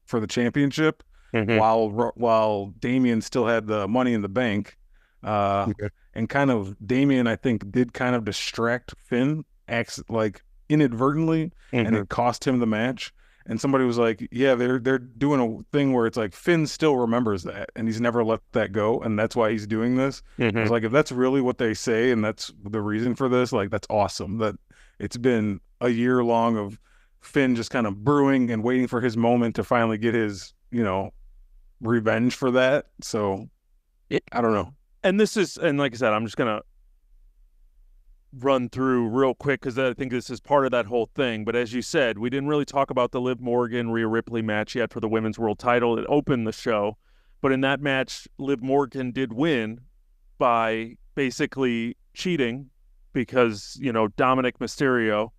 for the championship while Damian still had the Money in the Bank. And kind of Damian, I think, did kind of distract Finn like inadvertently, and it cost him the match. And somebody was like, yeah, they're doing a thing where it's like Finn still remembers that and he's never let that go, and that's why he's doing this. I was like, if that's really what they say and that's the reason for this, like, that's awesome. That it's been a year long of Finn just kind of brewing and waiting for his moment to finally get his revenge for that. So I don't know. And like I said, I'm just gonna run through real quick because I think this is part of that whole thing. But as you said, we didn't really talk about the Liv Morgan Rhea Ripley match yet for the women's world title. It opened the show, but in that match, Liv Morgan did win by basically cheating because Dominic Mysterio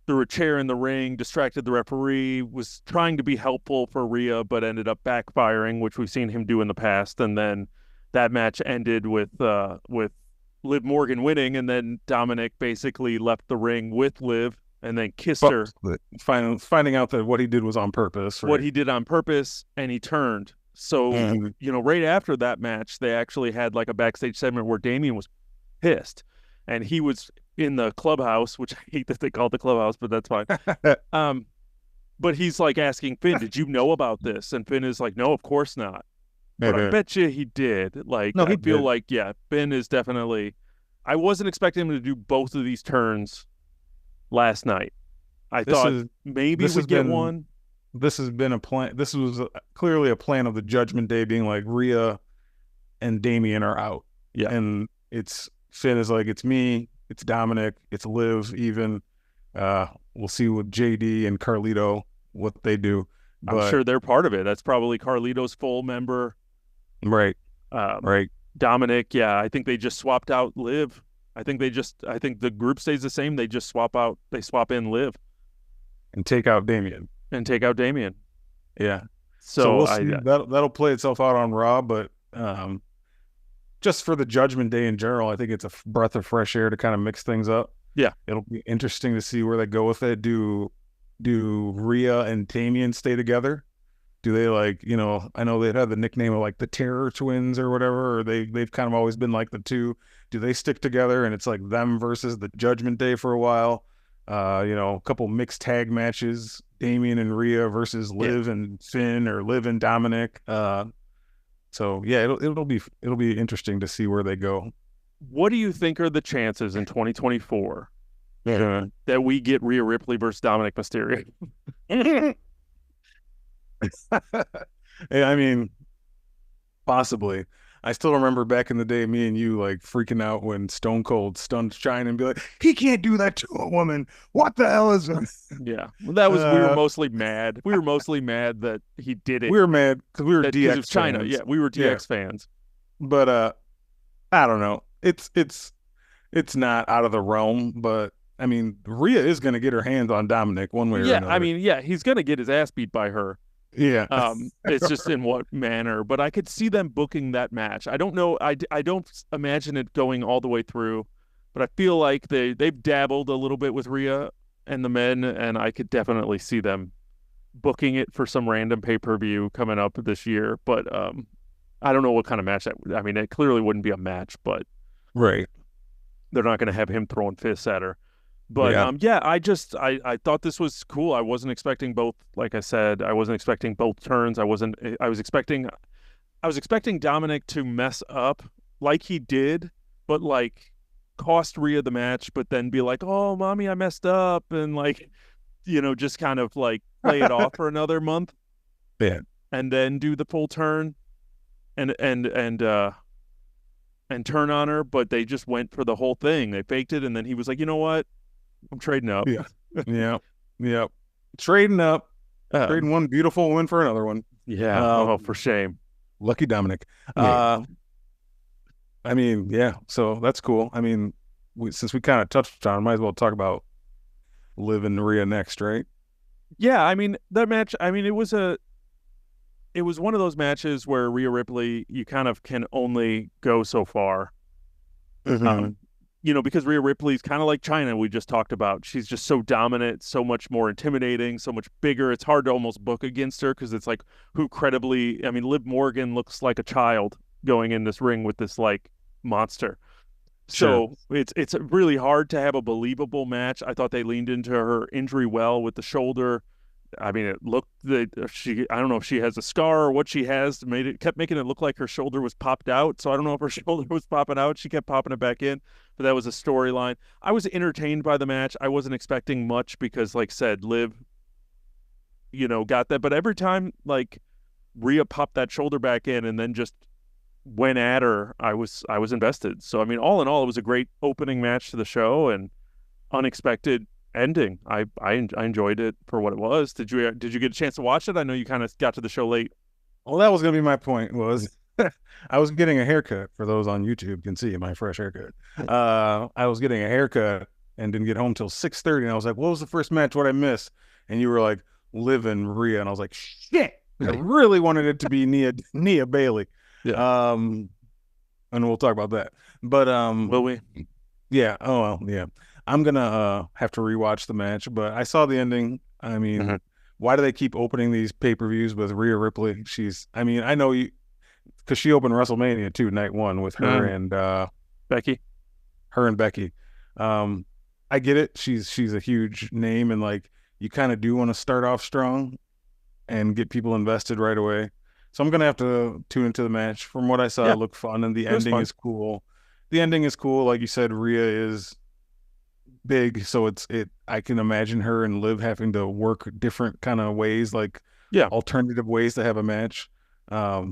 threw a chair in the ring, distracted the referee, was trying to be helpful for Rhea, but ended up backfiring, which we've seen him do in the past. And then that match ended with Liv Morgan winning, and then Dominic basically left the ring with Liv and then kissed her. Finding out that what he did was on purpose. Right? What he did on purpose, and he turned. So, right after that match, they actually had like a backstage segment where Damian was pissed, and he was in the clubhouse, which I hate that they call it the clubhouse, but that's fine. But he's like asking Finn, did you know about this? And Finn is like, no, of course not. But I bet you he did. Like, no, I feel like, Finn is definitely. I wasn't expecting him to do both of these turns last night. I thought maybe we'd get one. This has been a plan. This was clearly a plan of the Judgment Day being like Rhea and Damian are out. Yeah. And Finn is like, it's me, it's Dominic, it's Liv even. We'll see with JD and Carlito what they do. But I'm sure they're part of it. That's probably Carlito's full member. Right. Right. Dominic, I think they just swapped out Liv. I think the group stays the same. They just swap in Liv. And take out Damian. Yeah. So we'll see. That'll play itself out on Raw, but just for the Judgment Day in general, I think it's a breath of fresh air to kind of mix things up. Yeah. It'll be interesting to see where they go with it. Do Rhea and Damian stay together? Do they I know they'd had the nickname of like the Terror Twins or whatever, or they've kind of always been like the two. Do they stick together and it's like them versus the Judgment Day for a while? A couple mixed tag matches, Damian and Rhea versus Liv and Finn, or Liv and Dominic. So it'll be interesting to see where they go. What do you think are the chances in 2024 that we get Rhea Ripley versus Dominic Mysterio? I mean, possibly. I still remember back in the day, me and you like freaking out when Stone Cold stunned China and be like, he can't do that to a woman. What the hell is this? Yeah, well, that was we were mostly mad. We were mostly mad that he did it. We were mad because we were Because DX of China. fans. Yeah, we were DX fans. But I don't know. It's not out of the realm, but I mean, Rhea is going to get her hands on Dominic one way or another. I mean, yeah, he's going to get his ass beat by her. Yeah. It's just in what manner, but I could see them booking that match. I don't know. I don't imagine it going all the way through, but I feel like they've dabbled a little bit with Rhea and the men, and I could definitely see them booking it for some random pay-per-view coming up this year. But I don't know what kind of match that. I mean, it clearly wouldn't be a match, but right. They're not going to have him throwing fists at her. But I thought this was cool. I wasn't expecting both. Like I said, I wasn't expecting both turns. I was expecting Dominic to mess up like he did, but like cost Rhea the match, but then be like, "Oh, mommy, I messed up," and like, just kind of like play it off for another month. Yeah. And then do the full turn, and turn on her. But they just went for the whole thing. They faked it, and then he was like, "You know what? I'm trading up." Yeah. Trading up. Trading one beautiful win for another one. Yeah. For shame. Lucky Dominic. Yeah. I mean, yeah. So that's cool. I mean, since we kind of touched on it, might as well talk about Liv and Rhea next, right? Yeah. I mean, that match, it was one of those matches where Rhea Ripley, you kind of can only go so far. Mm-hmm. Because Rhea Ripley's kind of like China we just talked about. She's just so dominant, so much more intimidating, so much bigger. It's hard to almost book against her because it's like Liv Morgan looks like a child going in this ring with this like monster. Sure. So it's really hard to have a believable match. I thought they leaned into her injury well with the shoulder. I mean, it looked that I don't know if she has a scar or what she has, kept making it look like her shoulder was popped out. So I don't know if her shoulder was popping out. She kept popping it back in, but that was a storyline. I was entertained by the match. I wasn't expecting much because, like I said, Liv, got that. But every time, like, Rhea popped that shoulder back in and then just went at her, I was invested. So, I mean, all in all, it was a great opening match to the show and unexpected ending. I enjoyed it for what it was. Did you get a chance to watch it? I know you kind of got to the show late. Well, that was going to be my point. Was I was getting a haircut. For those on YouTube can see my fresh haircut. I was getting a haircut and didn't get home till 6:30. And I was like, "What was the first match? What I miss?" And you were like, "Liv and Rhea," and I was like, "Shit!" I really wanted it to be Nia Bailey. Yeah. And we'll talk about that. But will we? Yeah. Oh well. Yeah. I'm gonna have to rewatch the match, but I saw the ending. I mean, why do they keep opening these pay-per-views with Rhea Ripley? I know you, because she opened WrestleMania too, night one with her and Becky. Her and Becky. I get it. She's a huge name, and like you kind of do want to start off strong and get people invested right away. So I'm gonna have to tune into the match. From what I saw, it looked fun, and the ending is cool. The ending is cool, like you said. Rhea is big, so I can imagine her and Liv having to work different kind of ways, like alternative ways to have a match. Not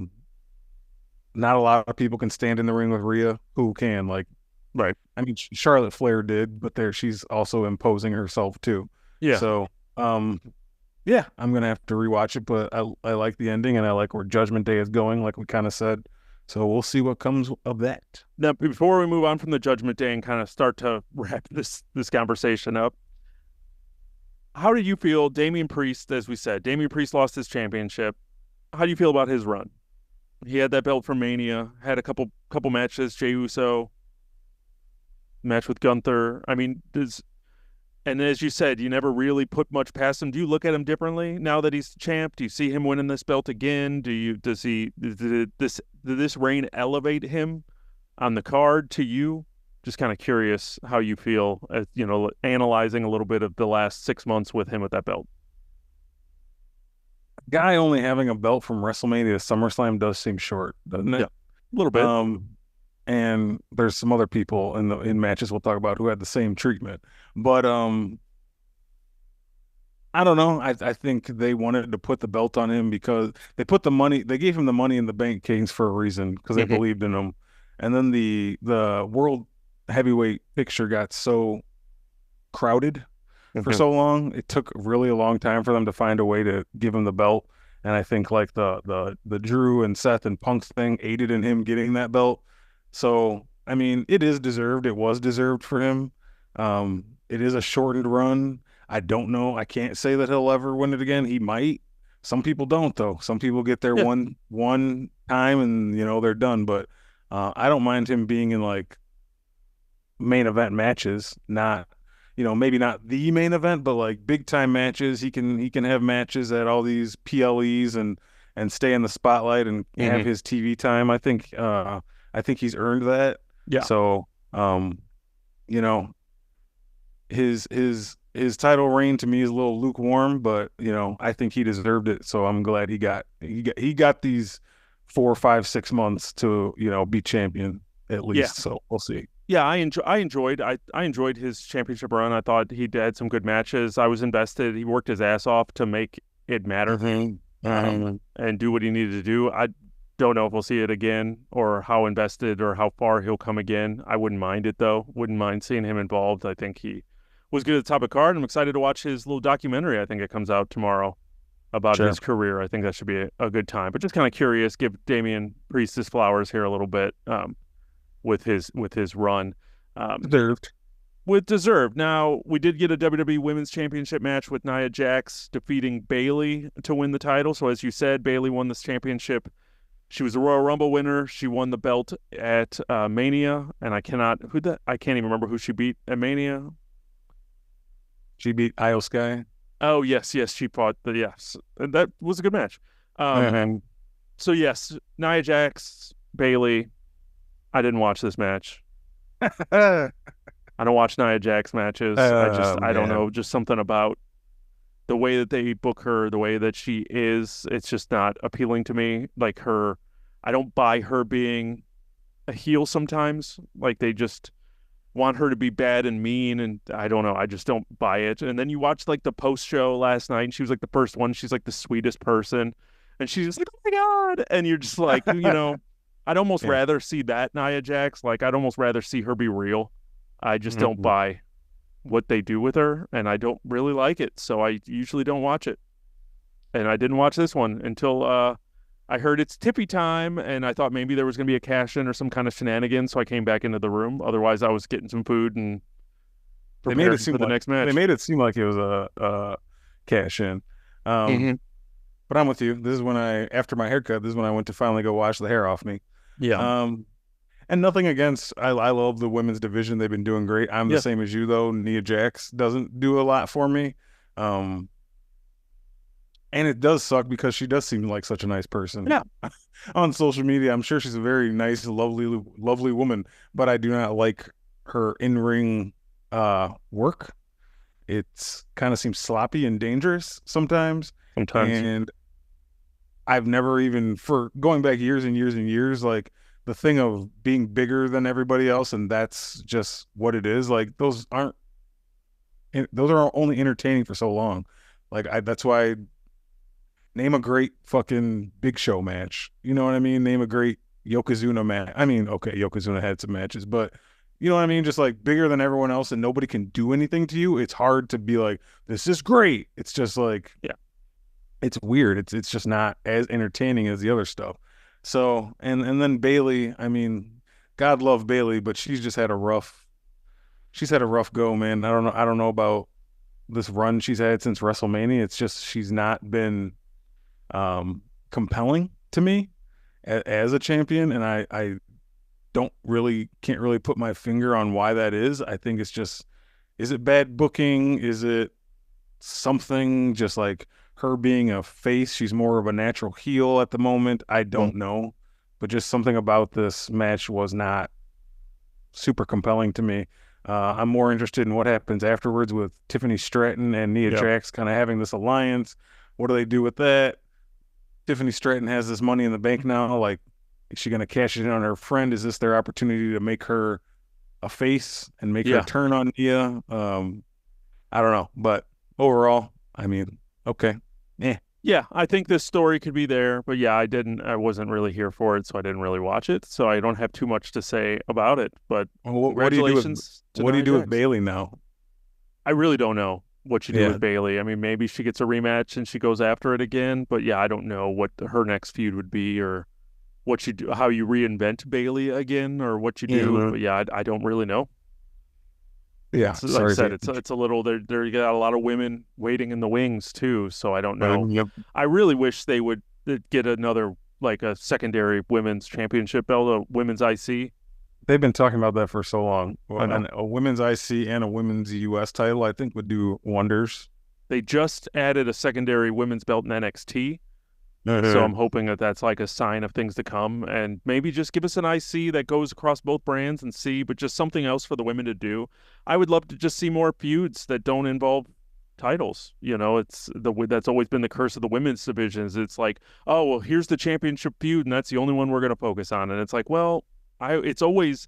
a lot of people can stand in the ring with Rhea. Who can? Like, right? I mean, Charlotte Flair did, but she's also imposing herself too. Yeah. So, yeah, I'm gonna have to rewatch it, but I like the ending and I like where Judgment Day is going, like we kind of said. So we'll see what comes of that. Now, before we move on from the Judgment Day and kind of start to wrap this conversation up, how do you feel? Damian Priest, as we said, Damian Priest lost his championship. How do you feel about his run? He had that belt from Mania, had a couple matches, Jey Uso, match with Gunther. I mean, and as you said, you never really put much past him. Do you look at him differently now that he's champ? Do you see him winning this belt again? Did this reign elevate him on the card to you? Just kind of curious how you feel, as analyzing a little bit of the last 6 months with him with that belt. Guy only having a belt from WrestleMania to SummerSlam does seem short, doesn't it? Yeah, a little bit. And there's some other people in matches we'll talk about who had the same treatment. But I don't know. I think they wanted to put the belt on him because they gave him the money in the bank case for a reason because they believed in him. And then the world heavyweight picture got so crowded for so long. It took really a long time for them to find a way to give him the belt. And I think like the Drew and Seth and Punk thing aided in him getting that belt. So, I mean, it is deserved. It was deserved for him. It is a shortened run. I don't know. I can't say that he'll ever win it again. He might. Some people don't, though. Some people get there one time and, they're done. But I don't mind him being in like main event matches, not, maybe not the main event, but like big time matches. He can have matches at all these PLEs and stay in the spotlight and have his TV time. I think he's earned that. Yeah. So, his title reign to me is a little lukewarm, but I think he deserved it. So I'm glad he got these 4, 5, 6 months to be champion at least. Yeah. So we'll see. Yeah, I enjoyed his championship run. I thought he had some good matches. I was invested. He worked his ass off to make it matter and do what he needed to do. I don't know if we'll see it again or how invested or how far he'll come again. I wouldn't mind it though. Wouldn't mind seeing him involved. I think he was good at the top of the card. I'm excited to watch his little documentary. I think it comes out tomorrow about his career. I think that should be a good time. But just kind of curious, give Damian Priest his flowers here a little bit. With his run. Deserved. Now, we did get a WWE Women's Championship match with Nia Jax defeating Bayley to win the title. So as you said, Bayley won this championship. She was a Royal Rumble winner. She won the belt at Mania, and I can't even remember who she beat at Mania. She beat Io Sky. Oh, yes, she fought yes. And that was a good match. So yes, Nia Jax, Bayley. I didn't watch this match. I don't watch Nia Jax matches. I don't know, just something about the way that they book her, the way that she is. It's just not appealing to me. Like I don't buy her being a heel sometimes. Like they just want her to be bad and mean, and I don't know. I just don't buy it. And then you watch like the post show last night, and she was like the first one. She's like the sweetest person, and she's just like, oh my God. And you're just like, I'd almost rather see that Nia Jax. Like, I'd almost rather see her be real. I just don't buy what they do with her, and I don't really like it. So I usually don't watch it. And I didn't watch this one until I heard it's tippy time, and I thought maybe there was going to be a cash-in or some kind of shenanigans, so I came back into the room. Otherwise, I was getting some food and preparing for the next match. They made it seem like it was a cash-in. But I'm with you. This is when after my haircut, this is when I went to finally go wash the hair off me. Yeah. And nothing against, I love the women's division. They've been doing great. I'm the same as you, though. Nia Jax doesn't do a lot for me. And it does suck because she does seem like such a nice person. Yeah. On social media, I'm sure she's a very nice, lovely woman, but I do not like her in-ring work. It's kind of seems sloppy and dangerous sometimes. And I've never even, for going back years and years and years, like the thing of being bigger than everybody else, and that's just what it is. Like those are only entertaining for so long. Like that's why name a great fucking Big Show match. You know what I mean? Name a great Yokozuna match. I mean, okay, Yokozuna had some matches, but you know what I mean? Just like bigger than everyone else and nobody can do anything to you. It's hard to be like, this is great. It's just like, it's weird. It's just not as entertaining as the other stuff. So, and then Bayley, I mean, God love Bayley, but she's had a rough go, man. I don't know about this run she's had since WrestleMania. It's just, she's not been compelling to me as a champion. And I can't really put my finger on why that is. I think it's just, is it bad booking? Is it something just like her being a face? She's more of a natural heel at the moment. I don't know, but just something about this match was not super compelling to me. I'm more interested in what happens afterwards with Tiffany Stratton and Nia Jax kind of having this alliance. What do they do with that? Tiffany Stratton has this money in the bank now. Like, is she going to cash it in on her friend? Is this their opportunity to make her a face and make her turn on Nia? I don't know, but overall, I mean, okay. Yeah, I think this story could be there, but yeah, I wasn't really here for it, so I didn't really watch it. So I don't have too much to say about it, but Well, congratulations to what do you Nia do with Jax. Bailey now? I really don't know what you do Yeah, with Bailey. I mean, maybe she gets a rematch and she goes after it again, but yeah, I don't know what her next feud would be or what you do, how you reinvent Bailey again or what you yeah, do. man. But yeah, I don't really know. Yeah. It's like I Sorry said, to. it's a little there. You got a lot of women waiting in the wings too, so I don't know. Yep. I really wish they would get another like a secondary women's championship belt, a women's IC. They've been talking about that for so long. I Well, know and a women's IC and a women's US title, I think, would do wonders. they just added a secondary women's belt in NXT. So I'm hoping that that's like a sign of things to come, and maybe just give us an IC that goes across both brands and see, but just something else for the women to do. I would love to just see more feuds that don't involve titles. You know, that's always been the curse of the women's divisions. It's like, oh well, here's the championship feud, and that's the only one we're going to focus on. And it's like, well, it's always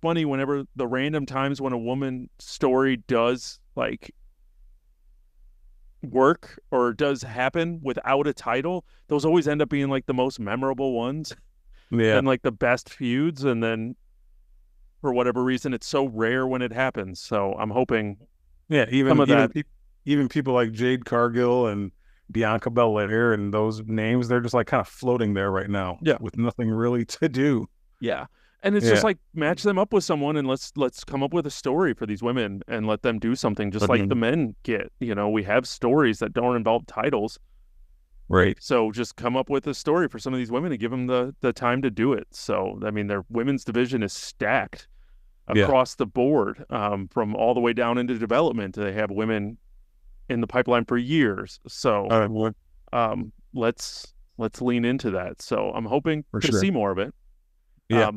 funny whenever the random times when a woman story does like work or does happen without a title, those always end up being like the most memorable ones Yeah. and like the best feuds. And then for whatever reason, it's so rare when it happens. So I'm hoping Yeah. some of that. Even people like Jade Cargill and Bianca Belair and those names, they're just like kind of floating there right now. Yeah. With nothing really to do. Yeah. And it's just like match them up with someone and let's come up with a story for these women and let them do something just like the men get. You know, we have stories that don't involve titles. Right. So just come up with a story for some of these women and give them the time to do it. So, I mean, their women's division is stacked across the board, from all the way down into development. They have women in the pipeline for years. So let's lean into that. So I'm hoping to see more of it. Yeah.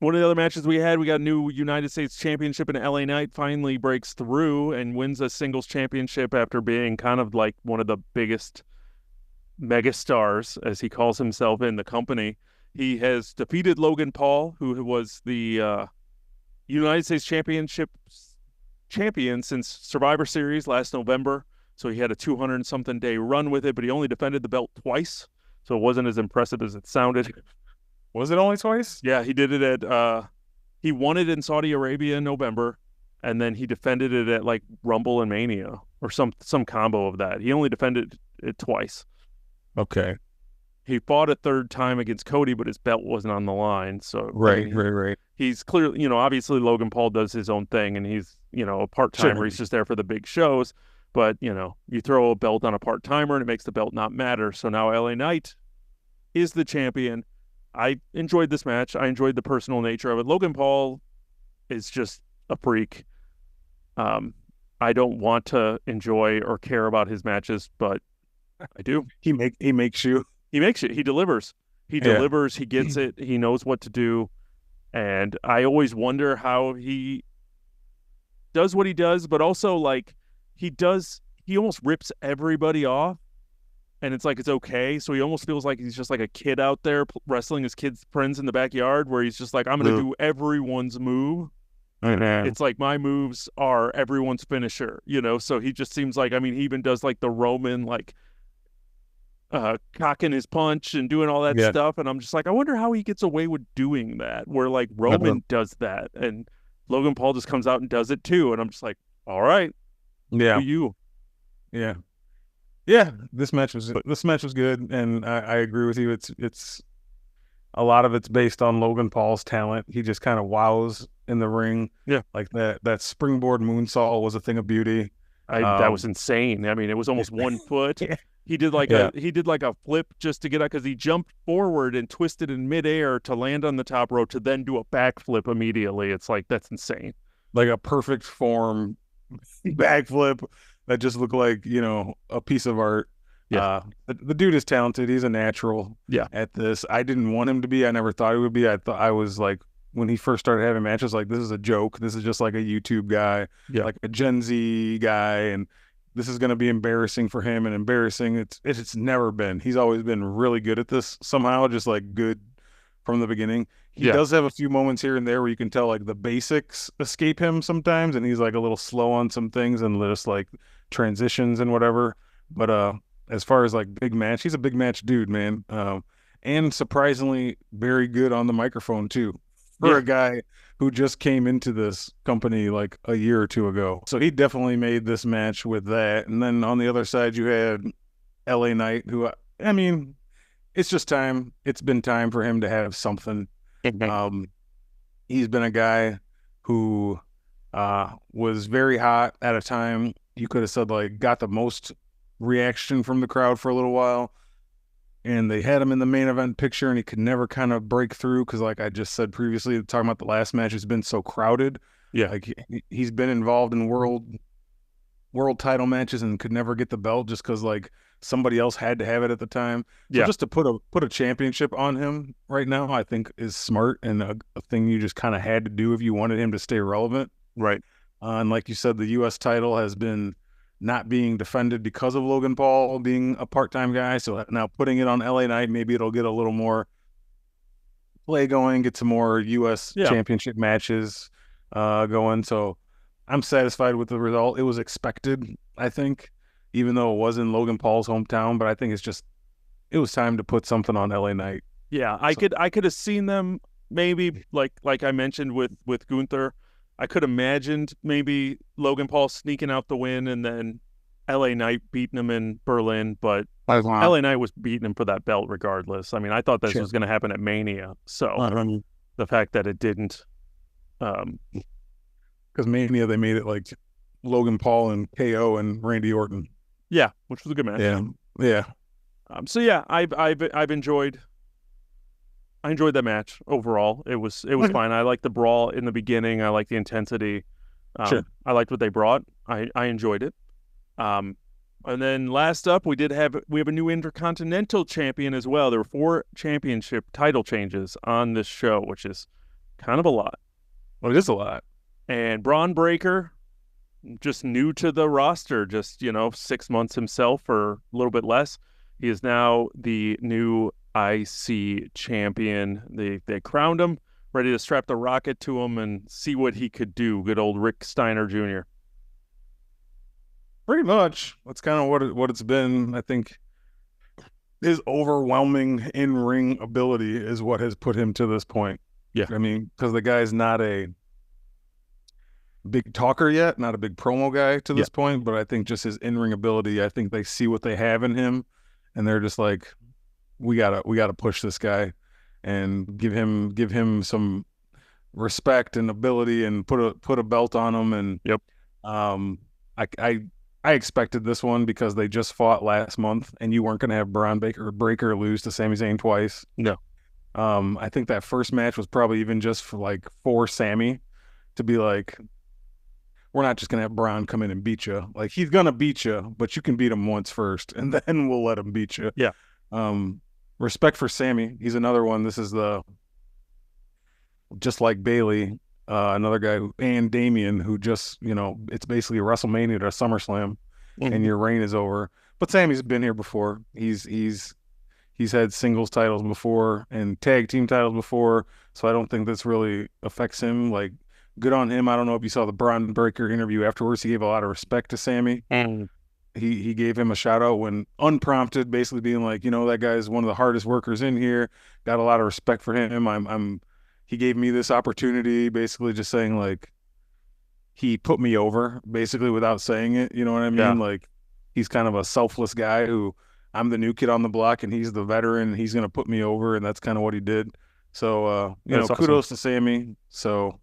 One of the other matches we had, we got new United States Championship, and LA Knight finally breaks through and wins a singles championship after being kind of like one of the biggest megastars, as he calls himself, in the company. He has defeated Logan Paul, who was the United States Championship champion since Survivor Series last November. So he had a 200-something day run with it, but he only defended the belt twice. So it wasn't as impressive as it sounded. Was it only twice? Yeah, he did it at he won it in Saudi Arabia in November, and then he defended it at like Rumble and Mania or some combo of that. He only defended it twice. Okay. He fought a third time against Cody, but his belt wasn't on the line. So Right. He's clearly, obviously Logan Paul does his own thing, and he's, a part-timer. He's just there for the big shows. But, you throw a belt on a part-timer and it makes the belt not matter. So now LA Knight is the champion. I enjoyed this match. I enjoyed the personal nature of it. Logan Paul is just a freak. I don't want to enjoy or care about his matches, but I do. He makes you. He makes it. He delivers. He delivers. He gets it. He knows what to do. And I always wonder how he does what he does, but also like he almost rips everybody off. And it's like, it's okay. So he almost feels like he's just like a kid out there wrestling his kids' friends in the backyard, where he's just like, I'm going to do everyone's move. It's like my moves are everyone's finisher, So he just seems like, he even does like the Roman, like cocking his punch and doing all that stuff. And I'm just like, I wonder how he gets away with doing that, where like Roman does that and Logan Paul just comes out and does it too. And I'm just like, all right. Yeah. You. Yeah. Yeah, this match was good, and I agree with you. It's a lot of it's based on Logan Paul's talent. He just kind of wows in the ring. Yeah, like that springboard moonsault was a thing of beauty. That was insane. It was almost 1 foot. He did like a flip just to get out, because he jumped forward and twisted in midair to land on the top rope to then do a backflip immediately. It's like, that's insane. Like a perfect form backflip. That just looked like, a piece of art. Yeah. The dude is talented. He's a natural at this. I didn't want him to be. I never thought he would be. I was like, when he first started having matches, like, this is a joke. This is just like a YouTube guy, like a Gen Z guy. And this is going to be embarrassing for him, and embarrassing. It's never been. He's always been really good at this somehow, just like good from the beginning. He does have a few moments here and there where you can tell like the basics escape him sometimes, and he's like a little slow on some things and just like transitions and whatever. But as far as like big match, he's a big match dude, man. And surprisingly very good on the microphone too, for a guy who just came into this company like a year or two ago. So he definitely made this match with that. And then on the other side, you had LA Knight, who, I mean, it's just time. It's been time for him to have something. He's been a guy who was very hot at a time. You could have said like got the most reaction from the crowd for a little while. And they had him in the main event picture, and he could never kind of break through because, like I just said previously, talking about the last match, it's been so crowded. Yeah, like he's been involved in world title matches and could never get the belt just because like somebody else had to have it at the time. So just to put a championship on him right now, I think is smart and a thing you just kind of had to do if you wanted him to stay relevant. Right. And like you said, the U.S. title has been not being defended because of Logan Paul being a part-time guy. So now putting it on LA Knight, maybe it'll get a little more play going, get some more U.S. championship matches going. So I'm satisfied with the result. It was expected, I think, even though it was in Logan Paul's hometown, but I think it was time to put something on LA Knight. Yeah, I could have seen them maybe like I mentioned with Gunther. I could imagined maybe Logan Paul sneaking out the win and then LA Knight beating him in Berlin, but LA Knight was beating him for that belt regardless. I mean, I thought this was going to happen at Mania. So the fact that it didn't. Because Mania, they made it like Logan Paul and KO and Randy Orton. Yeah, which was a good match. Yeah. So yeah, I've enjoyed that match overall. It was fine. I liked the brawl in the beginning. I liked the intensity. I liked what they brought. I enjoyed it. And then last up, we have a new Intercontinental champion as well. There were 4 championship title changes on this show, which is kind of a lot. Well, it is a lot. And Braun Breaker, just new to the roster, just 6 months himself or a little bit less. He is now the new IC champion. They crowned him, ready to strap the rocket to him and see what he could do. Good old Rick Steiner Jr. Pretty much. That's kind of what it's been. I think his overwhelming in-ring ability is what has put him to this point. Yeah. I mean, because the guy's not a big talker yet, not a big promo guy to this point, but I think just his in-ring ability, I think they see what they have in him, and they're just like, we gotta push this guy and give him some respect and ability and put a belt on him. And I expected this one because they just fought last month, and you weren't gonna have Braun Breaker lose to Sami Zayn twice. No. I think that first match was probably even just for Sami to be like, we're not just going to have Braun come in and beat you. Like, he's going to beat you, but you can beat him once first, and then we'll let him beat you. Yeah. Respect for Sami. He's another one. This is just like Bailey, another guy, and Damian, who just, it's basically a WrestleMania to a SummerSlam, and your reign is over. But Sami's been here before. He's had singles titles before and tag team titles before, so I don't think this really affects him. Like, good on him. I don't know if you saw the Braun Breaker interview afterwards. He gave a lot of respect to Sami. He gave him a shout out when unprompted, basically being like, that guy's one of the hardest workers in here. Got a lot of respect for him. He gave me this opportunity, basically just saying like, he put me over, basically without saying it. You know what I mean? Yeah. Like, he's kind of a selfless guy who, I'm the new kid on the block and he's the veteran. And he's going to put me over. And that's kind of what he did. So, kudos to Sami. So,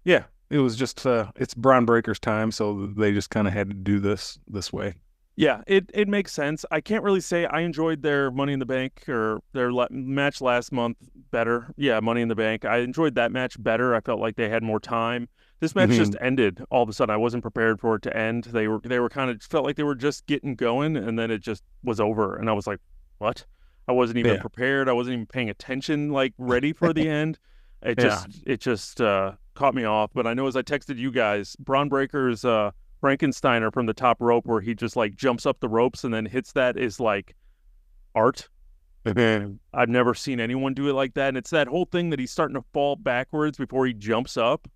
yeah, it was just it's Braun Breaker's time, so they just kind of had to do this way. Yeah, it makes sense. I can't really say I enjoyed their Money in the Bank or their match last month better. Yeah, Money in the Bank. I enjoyed that match better. I felt like they had more time. This match just ended all of a sudden. I wasn't prepared for it to end. They were kind of felt like they were just getting going, and then it just was over. And I was like, what? I wasn't even prepared. I wasn't even paying attention, like ready for the end. It just caught me off. But I know as I texted you guys, Braun Breaker's Frankensteiner from the top rope where he just like jumps up the ropes and then hits that is like art. I've never seen anyone do it like that. And it's that whole thing that he's starting to fall backwards before he jumps up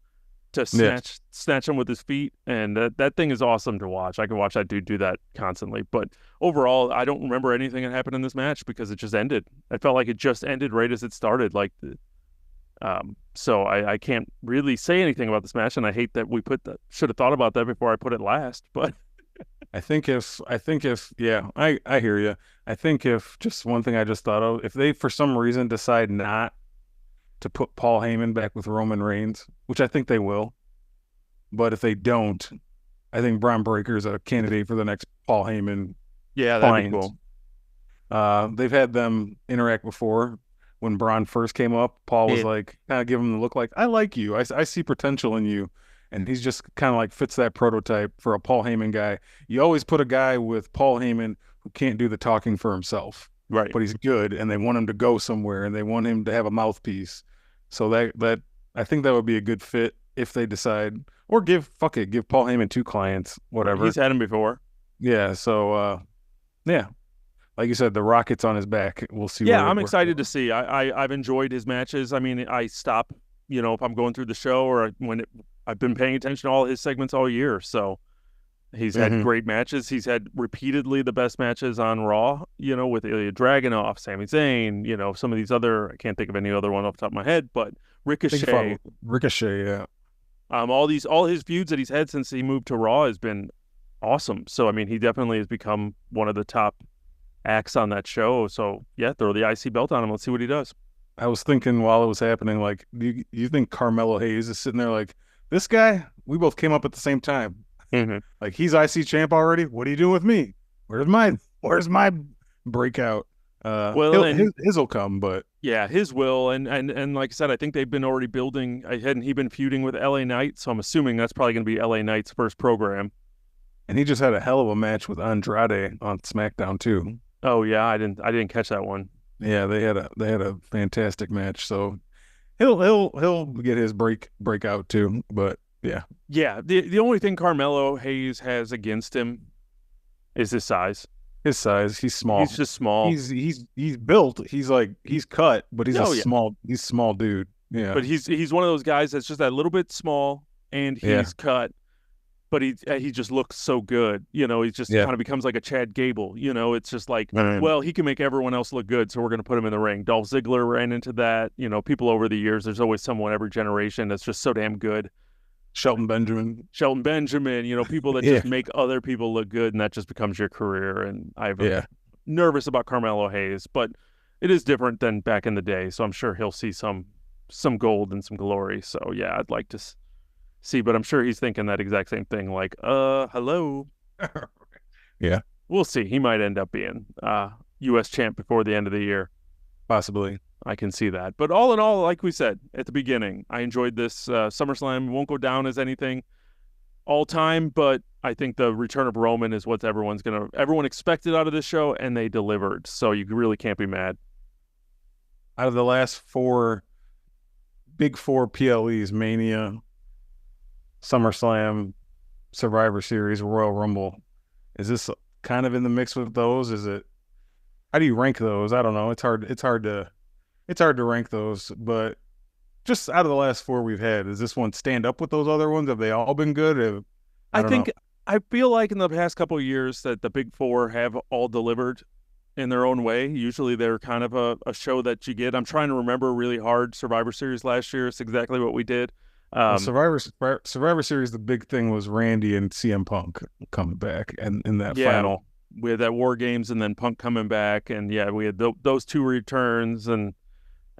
to snatch him with his feet. And that thing is awesome to watch. I can watch that dude do that constantly. But overall, I don't remember anything that happened in this match because it just ended. I felt like it just ended right as it started. So I can't really say anything about this match, and I hate that we should have thought about that before I put it last. But I think if yeah, I hear you. I think if just one thing I just thought of, if they for some reason decide not to put Paul Heyman back with Roman Reigns, which I think they will, but if they don't, I think Braun Breaker is a candidate for the next Paul Heyman. Yeah, that'd be cool. They've had them interact before. When Braun first came up, Paul was like, kind of give him the look like, I like you. I see potential in you. And he's just kind of like fits that prototype for a Paul Heyman guy. You always put a guy with Paul Heyman who can't do the talking for himself. Right. But he's good, and they want him to go somewhere, and they want him to have a mouthpiece. So that I think that would be a good fit if they decide, or give Paul Heyman 2 clients, whatever. He's had him before. Yeah, so, yeah. Like you said, the rocket's on his back. We'll see. Yeah, I'm excited to see. I've enjoyed his matches. I mean, I stop, if I'm going through the show or I've been paying attention to all his segments all year. So he's had great matches. He's had repeatedly the best matches on Raw, with Ilya Dragunov, Sami Zayn, some of these other, I can't think of any other one off the top of my head, but Ricochet. Yeah. All his feuds that he's had since he moved to Raw has been awesome. So, I mean, he definitely has become one of the top acts on that show. So yeah, throw the IC belt on him. Let's see what he does. I was thinking while it was happening, like, do you think Carmelo Hayes is sitting there like, this guy, we both came up at the same time. Like, he's IC champ already. What are you doing with me? Where's my breakout? His will come, but yeah, his will. And like I said, I think they've been already building. Hadn't he been feuding with LA Knight? So I'm assuming that's probably going to be LA Knight's first program. And he just had a hell of a match with Andrade on SmackDown too. Oh yeah, I didn't catch that one. Yeah, they had a fantastic match. So he'll get his breakout too. But yeah. Yeah. The only thing Carmelo Hayes has against him is his size. He's small. He's just small. He's built. He's cut, but he's small dude. Yeah. But he's one of those guys that's just that little bit small and he's cut. But he just looks so good. He just kind of becomes like a Chad Gable. It's just like, well, he can make everyone else look good, so we're going to put him in the ring. Dolph Ziggler ran into that. People over the years, there's always someone every generation that's just so damn good. Shelton Benjamin, people that just make other people look good, and that just becomes your career. And I'm nervous about Carmelo Hayes, but it is different than back in the day, so I'm sure he'll see some gold and some glory. So, yeah, I'd like to see, but I'm sure he's thinking that exact same thing, like, hello. Yeah. We'll see. He might end up being U.S. champ before the end of the year. Possibly. I can see that. But all in all, like we said at the beginning, I enjoyed this. SummerSlam won't go down as anything all time, but I think the return of Roman is what everyone expected out of this show, and they delivered. So you really can't be mad. Out of the last big four PLEs, Mania, SummerSlam, Survivor Series, Royal Rumble, is this kind of in the mix with those? How do you rank those? I don't know. It's hard to rank those, but just out of the last 4 we've had, does this one stand up with those other ones? Have they all been good? I feel like in the past couple of years that the big 4 have all delivered in their own way. Usually they're kind of a show that you get. I'm trying to remember really hard. Survivor Series last year, it's exactly what we did. Survivor Series, the big thing was Randy and CM Punk coming back, and in that final, we had that War Games, and then Punk coming back, and we had those 2 returns, and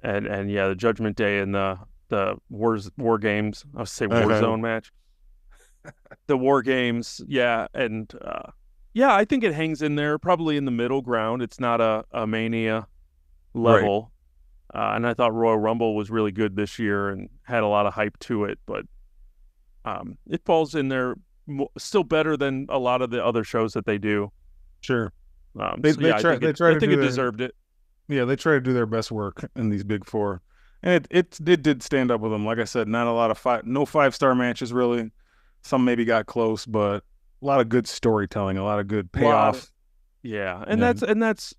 the Judgment Day and the War Games. I was say Warzone match. The War Games, and I think it hangs in there, probably in the middle ground. It's not a Mania level. Right. And I thought Royal Rumble was really good this year and had a lot of hype to it, but it falls in there still better than a lot of the other shows that they do. Sure. I think it deserved it. Yeah, they try to do their best work in these big 4. And it did stand up with them. Like I said, not a lot of no 5-star matches really. Some maybe got close, but a lot of good storytelling, a lot of good payoff. And that's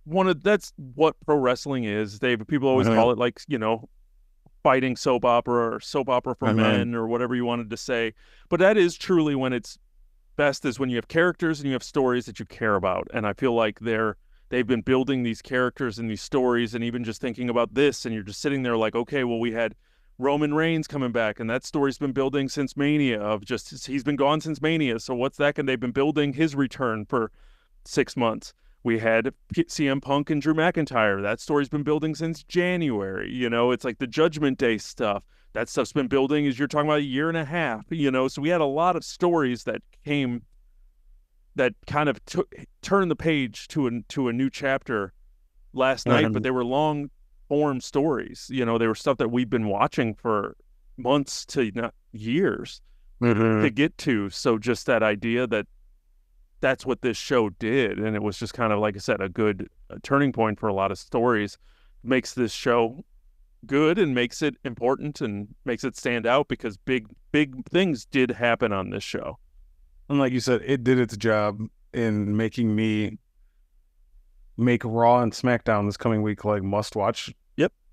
that's what pro wrestling is. People always call it like, fighting soap opera or soap opera for men or whatever you wanted to say. But that is truly when it's best, is when you have characters and you have stories that you care about. And I feel like they've been building these characters and these stories, and even just thinking about this, and you're just sitting there like, okay, well, we had Roman Reigns coming back, and that story's been building since Mania, he's been gone since Mania. So what's that? And they've been building his return for 6 months. We had CM Punk and Drew McIntyre. That story's been building since January. It's like the Judgment Day stuff. That stuff's been building, as you're talking about, a year and a half. So we had a lot of stories that kind of turned the page to a new chapter last night, but they were long form stories. They were stuff that we've been watching for months to not years to get to. So just that idea that's what this show did, and it was just kind of, like I said, a good turning point for a lot of stories. Makes this show good and makes it important and makes it stand out, because big things did happen on this show. And like you said, it did its job in making me make Raw and SmackDown this coming week like must-watch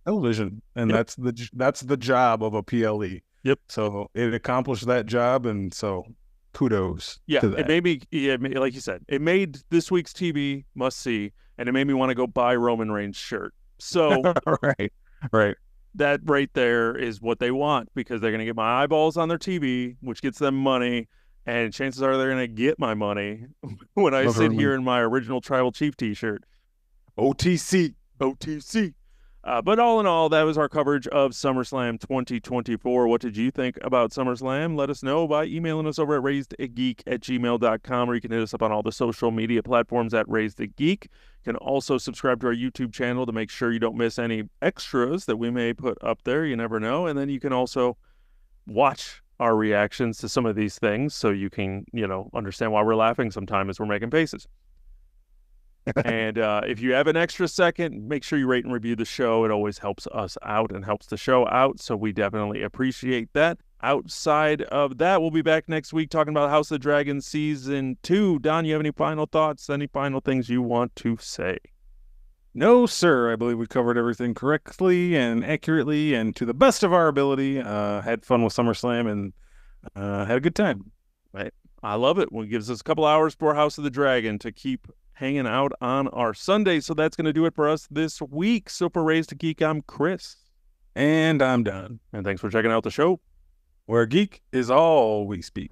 television, and that's the job of a PLE. Yep. So it accomplished that job, and so kudos. Yeah, to that. It made me, like you said, it made this week's TV must-see, and it made me want to go buy Roman Reigns' shirt. So right. That right there is what they want, because they're going to get my eyeballs on their TV, which gets them money. And chances are they're going to get my money when I sit here in my original Tribal Chief t-shirt. OTC. But all in all, that was our coverage of SummerSlam 2024. What did you think about SummerSlam? Let us know by emailing us over at raisedgeek@gmail.com, or you can hit us up on all the social media platforms at raisedgeek. You can also subscribe to our YouTube channel to make sure you don't miss any extras that we may put up there. You never know. And then you can also watch our reactions to some of these things, so you can, understand why we're laughing sometime as we're making faces. And if you have an extra second, make sure you rate and review the show. It always helps us out and helps the show out, so we definitely appreciate that. Outside of that, we'll be back next week talking about House of the Dragon Season 2. Don, you have any final thoughts, any final things you want to say? No, sir. I believe we covered everything correctly and accurately and to the best of our ability. Had fun with SummerSlam and had a good time. Right. I love it. Well, it gives us a couple hours for House of the Dragon to keep hanging out on our Sunday. So that's going to do it for us this week. So for Raised to Geek, I'm Chris. And I'm Don. And thanks for checking out the show, where geek is all we speak.